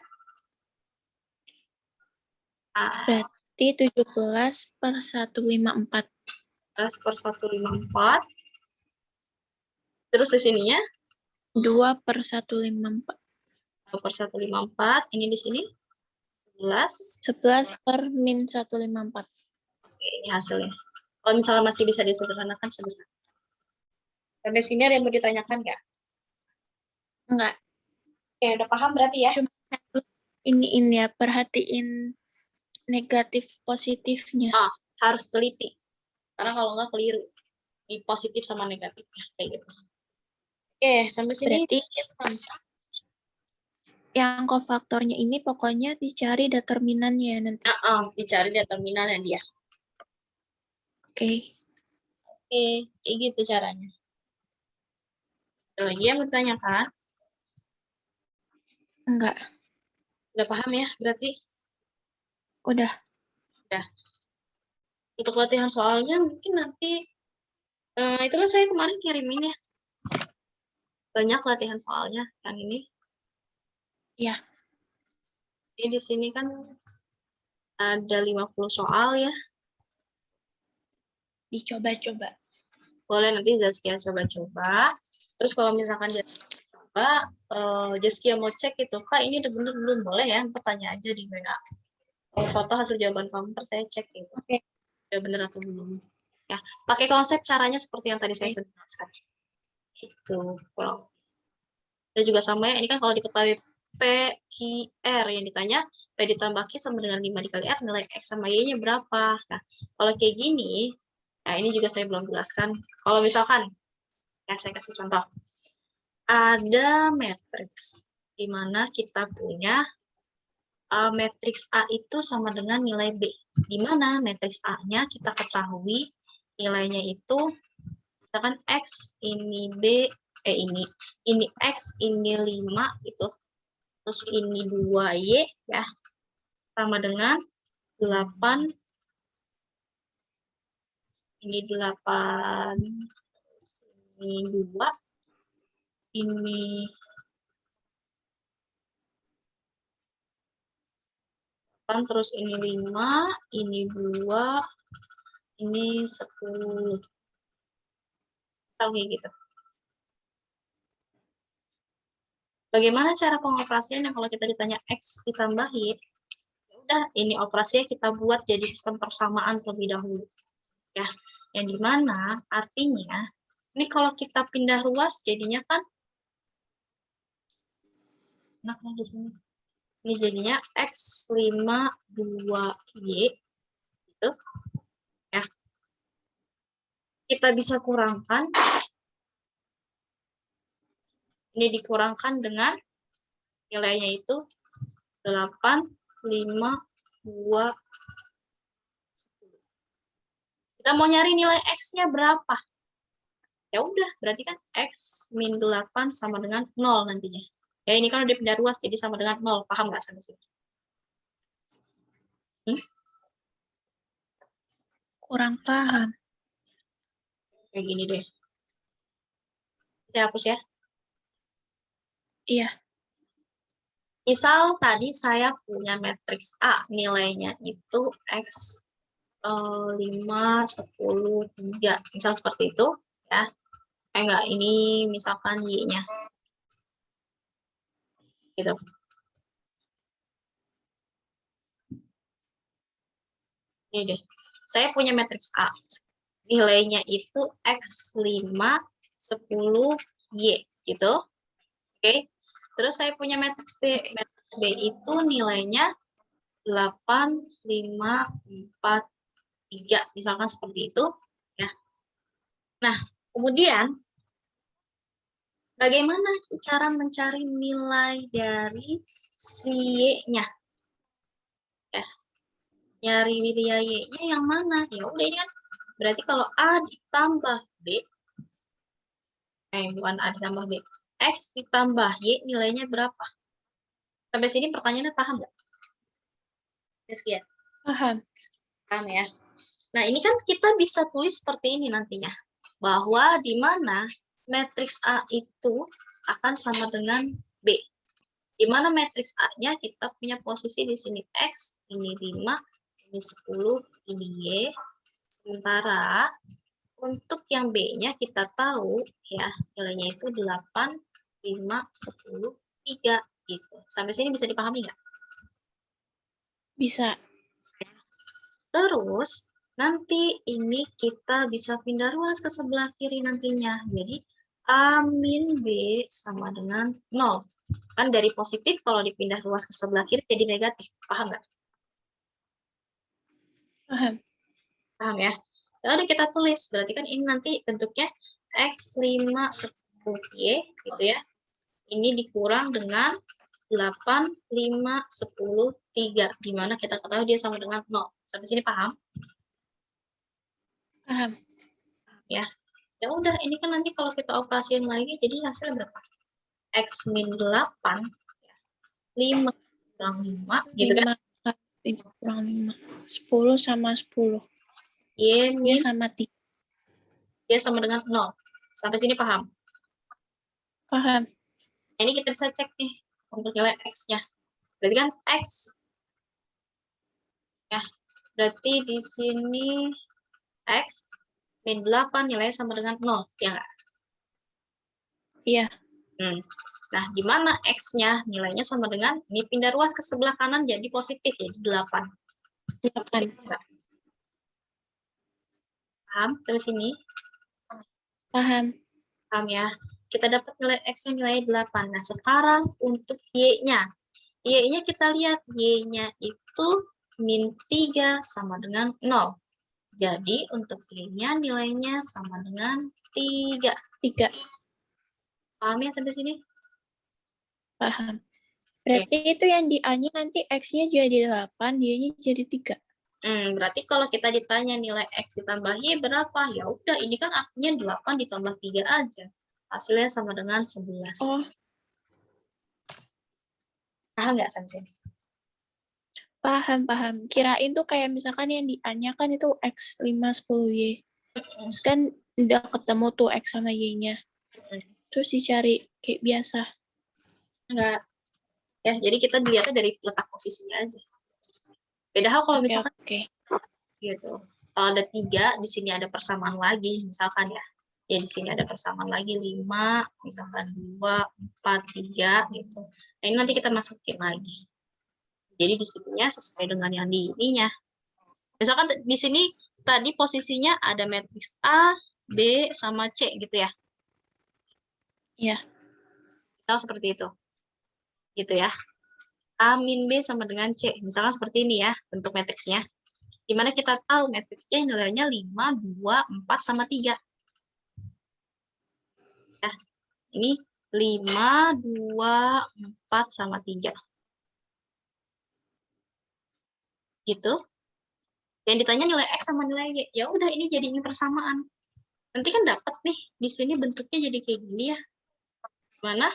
Speaker 1: Berarti 17 per 154.
Speaker 2: 17 per 154. Terus di sininya?
Speaker 1: 2 per 154.
Speaker 2: 2 per 154. Ini di sini? 11.
Speaker 1: 11 per min 154.
Speaker 2: Oke, ini hasilnya. Kalau misalnya masih bisa disederhanakan, sederhana. Sampai sini ada yang mau ditanyakan nggak?
Speaker 1: Enggak.
Speaker 2: Oke, udah paham berarti ya?
Speaker 1: Cuma ini ya, perhatiin negatif positifnya.
Speaker 2: Harus teliti. Karena kalau nggak keliru. Ini positif sama negatifnya. Kayak gitu. Oke, sampai sini.
Speaker 1: Berarti yang kofaktornya ini pokoknya dicari determinannya nanti.
Speaker 2: Dicari determinannya dia.
Speaker 1: Oke.
Speaker 2: Kayak gitu caranya. Ada lagi yang bertanyakan?
Speaker 1: Enggak.
Speaker 2: Udah paham ya berarti?
Speaker 1: Udah.
Speaker 2: Untuk latihan soalnya mungkin nanti itulah saya kemarin kirimin ya. Banyak latihan soalnya yang ini.
Speaker 1: Iya.
Speaker 2: Jadi di sini kan ada 50 soal ya.
Speaker 1: Dicoba-coba.
Speaker 2: Boleh nanti Zaskia coba-coba. Terus kalau misalkan coba, Zaskia mau cek itu, Kak ini udah bener belum? Boleh ya, tanya aja di WA. Foto hasil jawaban kamu, ntar saya cek gitu.
Speaker 1: Oke.
Speaker 2: Udah bener atau belum. Ya, pakai konsep caranya seperti yang tadi saya sudah jelaskan. Itu. Wow. Dan juga sama ya, ini kan kalau diketahui P, Q, R yang ditanya, P ditambah Q sama dengan 5 dikali R, nilai X sama Y-nya berapa? Nah, kalau kayak gini, nah ini juga saya belum jelaskan. Kalau misalkan, ya saya kasih contoh. Ada matriks, di mana kita punya matriks A itu sama dengan nilai B. Di mana matriks A-nya kita ketahui nilainya itu, misalkan X, ini B, ini X, ini 5, gitu. Terus ini 2Y, ya, sama dengan 8, ini 8, ini 2, ini 8, terus ini 5, ini 2, ini 10. Kayak gitu. Bagaimana cara pengoperasiannya kalau kita ditanya X ditambah Y? Udah, ini operasinya kita buat jadi sistem persamaan terlebih dahulu. Ya, yang dimana artinya, ini kalau kita pindah ruas jadinya kan, enaknya di sini. Ini jadinya X 5, 2Y, gitu. Ya. Kita bisa kurangkan, ini dikurangkan dengan nilainya itu 8, 5, 2, kita mau nyari nilai X-nya berapa? Ya udah, berarti kan X min 8 sama dengan 0 nantinya. Ya ini kan udah pindah ruas, jadi sama dengan 0. Paham nggak sampai sini?
Speaker 1: Kurang paham.
Speaker 2: Kayak gini deh. Saya hapus ya.
Speaker 1: Iya.
Speaker 2: Misal tadi saya punya matriks A, nilainya itu X 5, 10, 3. Misal seperti itu, ya. Enggak, ini misalkan Y-nya. Gitu. Ini deh. Saya punya matriks A. Nilainya itu X5, 10, Y. Gitu. Oke. Terus saya punya matriks B. Matriks B itu nilainya 8, 5, 4, 3. Misalkan seperti itu. Ya. Nah, kemudian bagaimana cara mencari nilai dari si Y-nya? Ya. Nyari nilai Y-nya yang mana? Ya udah ini kan berarti kalau A ditambah B, bukan A ditambah B, X ditambah Y nilainya berapa? Sampai sini pertanyaannya paham nggak? Sekian.
Speaker 1: Paham.
Speaker 2: Paham ya? Nah, ini kan kita bisa tulis seperti ini nantinya. Bahwa di mana matriks A itu akan sama dengan B. Di mana matriks A-nya kita punya posisi di sini X, ini 5, ini 10, ini Y. Sementara untuk yang B-nya kita tahu ya nilainya itu 8, 5, 10, 3 gitu. Sampai sini bisa dipahami nggak?
Speaker 1: Bisa.
Speaker 2: Terus nanti ini kita bisa pindah ruas ke sebelah kiri nantinya. Jadi A min B sama dengan 0. Kan dari positif kalau dipindah ruas ke sebelah kiri jadi negatif. Paham nggak?
Speaker 1: Paham.
Speaker 2: Paham ya? Ya udah kita tulis. Berarti kan ini nanti bentuknya X5, 10Y gitu ya. Ini dikurang dengan 8, 5, 10, 3. Dimana kita ketahui dia sama dengan 0. Sampai sini paham?
Speaker 1: Paham.
Speaker 2: Ya. Ya udah, ini kan nanti kalau kita operasiin lagi, jadi hasilnya berapa? X min 8, 5 kurang 5, gitu kan?
Speaker 1: 5 kurang 5. 10 sama 10.
Speaker 2: Y
Speaker 1: Y
Speaker 2: min,
Speaker 1: sama 3.
Speaker 2: Y sama dengan 0. Sampai sini paham?
Speaker 1: Paham.
Speaker 2: Nah, ini kita bisa cek nih, untuk nilai X-nya. Berarti kan X, ya, berarti di sini X min 8 nilainya sama dengan 0, ya nggak?
Speaker 1: Iya.
Speaker 2: Nah, di mana X-nya nilainya sama dengan, ini pindah ruas ke sebelah kanan jadi positif, jadi 8.
Speaker 1: 8.
Speaker 2: Paham? Terus ini,
Speaker 1: Paham.
Speaker 2: paham ya? Kita dapat nilai X-nya nilai 8. Nah, sekarang untuk Y-nya. Y-nya kita lihat, Y-nya itu min 3 sama dengan 0. Jadi, untuk Y-nya nilainya sama dengan 3.
Speaker 1: 3.
Speaker 2: Paham ya sampai sini?
Speaker 1: Paham. Berarti itu yang di A-nya nanti X-nya jadi 8, Y-nya jadi 3.
Speaker 2: Berarti kalau kita ditanya nilai X ditambah Y berapa? Ya udah, ini kan artinya 8 ditambah 3 aja. Hasilnya sama dengan 11.
Speaker 1: Oh,
Speaker 2: Paham nggak sampai sini?
Speaker 1: paham. Kirain tuh kayak misalkan yang di A-nya kan itu X5, 10Y. Terus kan udah ketemu tuh X sama Y-nya. Terus dicari kayak biasa.
Speaker 2: Enggak. Ya, jadi kita dilihatnya dari letak posisinya aja. Beda hal kalau misalkan gitu. Kalau ada 3, di sini ada persamaan lagi, misalkan ya. Ya di sini ada persamaan lagi 5, misalkan 2, 4, 3 gitu. Nah, ini nanti kita masukin lagi. Jadi di sininya sesuai dengan yang di ininya. Misalkan di sini tadi posisinya ada matriks A, B, sama C gitu ya.
Speaker 1: Iya.
Speaker 2: Misal seperti itu. Gitu ya. A min B sama dengan C. Misalkan seperti ini ya bentuk matriksnya. Dimana kita tahu matriksnya nilainya 5, 2, 4, sama 3. Nah, ini 5, 2, 4, sama 3. Gitu. Yang ditanya nilai X sama nilai Y. Ya udah, ini jadinya persamaan. Nanti kan dapat nih, di sini bentuknya jadi kayak gini ya. Mana?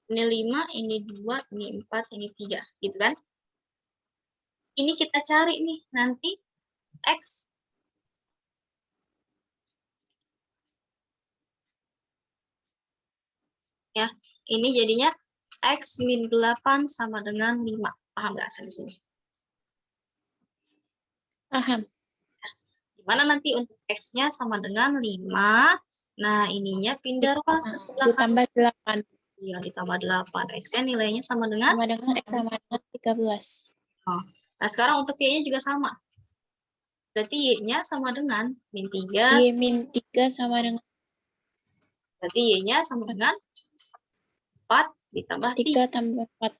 Speaker 2: Ini 5, ini 2, ini 4, ini 3. Gitu kan? Ini kita cari nih, nanti X. Ya, ini jadinya X min 8 sama dengan 5. Paham nggak asal di sini?
Speaker 1: Paham.
Speaker 2: Dimana nanti untuk X-nya sama dengan 5. Nah, ininya pindah ruas ke sebelah kanan.
Speaker 1: Ditambah 8.
Speaker 2: Iya, ditambah 8. X-nya nilainya sama dengan?
Speaker 1: Sama dengan X sama dengan 13.
Speaker 2: Oh, Nah, sekarang untuk Y-nya juga sama. Berarti Y-nya sama dengan min 3.
Speaker 1: Y min 3 sama dengan
Speaker 2: Berarti Y-nya sama dengan 4 ditambah
Speaker 1: 3 tambah 4.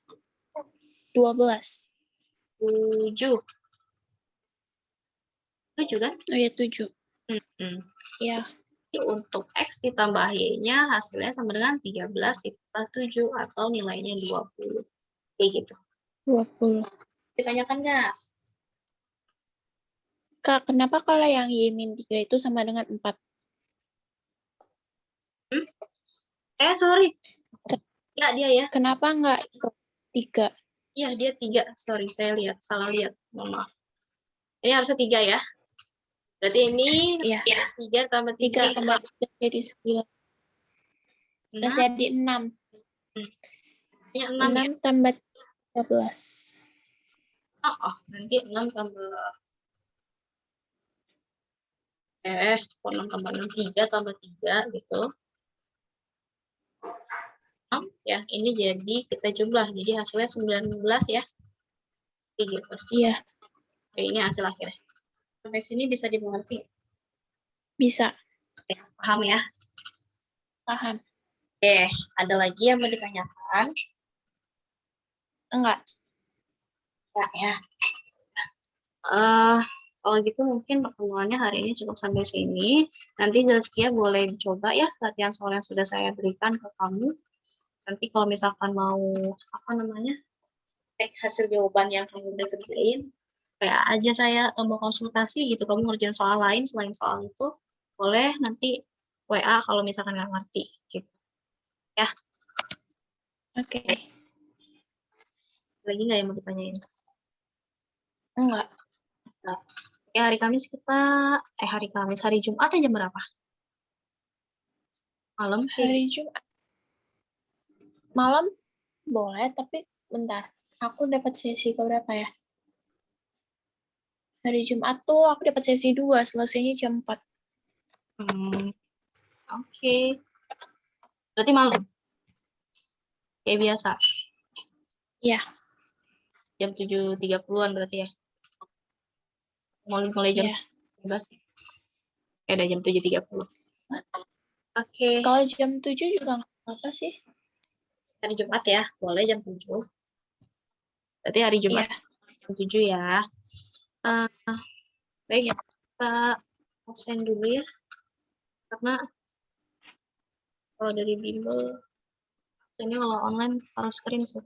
Speaker 1: 12.
Speaker 2: 7. 7 kan?
Speaker 1: Oh ya, 7. Ya.
Speaker 2: Jadi untuk X ditambah Y-nya hasilnya sama dengan 13 ditambah 7 atau nilainya 20. Kayak gitu.
Speaker 1: 20.
Speaker 2: Ditanyakan nggak?
Speaker 1: Kak, kenapa kalau yang Y min 3 itu sama dengan 4?
Speaker 2: Sorry. Ya, dia ya.
Speaker 1: Kenapa nggak 3?
Speaker 2: Iya, dia 3. Sorry, saya salah lihat. Mohon maaf. Ini harusnya 3 ya. Berarti ini
Speaker 1: Iya.
Speaker 2: 3 tambah
Speaker 1: 3
Speaker 2: 3.
Speaker 1: tambah 3 jadi 9. Terus jadi 6.
Speaker 2: Ini 6 ya.
Speaker 1: 6 tambah 13.
Speaker 2: Nanti 6 tambah 6 tambah 6, 3 tambah 3 gitu. Ya, ini jadi kita jumlah. Jadi hasilnya 19 ya. Kayak gitu.
Speaker 1: Iya.
Speaker 2: Oke, ini hasil akhirnya. Sampai sini bisa dimengerti?
Speaker 1: Bisa.
Speaker 2: Paham ya?
Speaker 1: Paham.
Speaker 2: Oke, ada lagi yang mau ditanyakan?
Speaker 1: Enggak.
Speaker 2: Ya. Kalau gitu mungkin pertemuannya hari ini cukup sampai sini. Nanti Zaskia boleh dicoba ya latihan soal yang sudah saya berikan ke kamu. Nanti kalau misalkan mau cek hasil jawaban yang kamu udah kerjain, kayak aja saya atau mau konsultasi gitu, kamu ngerjain soal lain selain soal itu, boleh nanti WA kalau misalkan nggak ngerti gitu. Ya.
Speaker 1: Oke.
Speaker 2: Lagi nggak yang mau ditanyain?
Speaker 1: Enggak.
Speaker 2: Nah, ya hari Kamis hari Jumat jam berapa? Malam?
Speaker 1: Hari Jumat. Malam boleh, tapi bentar. Aku dapat sesi berapa ya? Hari Jumat tuh aku dapat sesi 2, selesainya jam 4.
Speaker 2: Oke. Berarti malam? Kayak biasa?
Speaker 1: Iya.
Speaker 2: Jam 7.30-an berarti ya? Mulai jam 11. Ya udah jam 7.30. Oke.
Speaker 1: Kalau jam 7 juga nggak apa-apa sih.
Speaker 2: Hari Jumat ya, boleh jam 7. Berarti hari Jumat jam 7 ya. Baik, kita absen dulu ya. Karena kalau dari bimbel, absennya kalau online harus screenshot.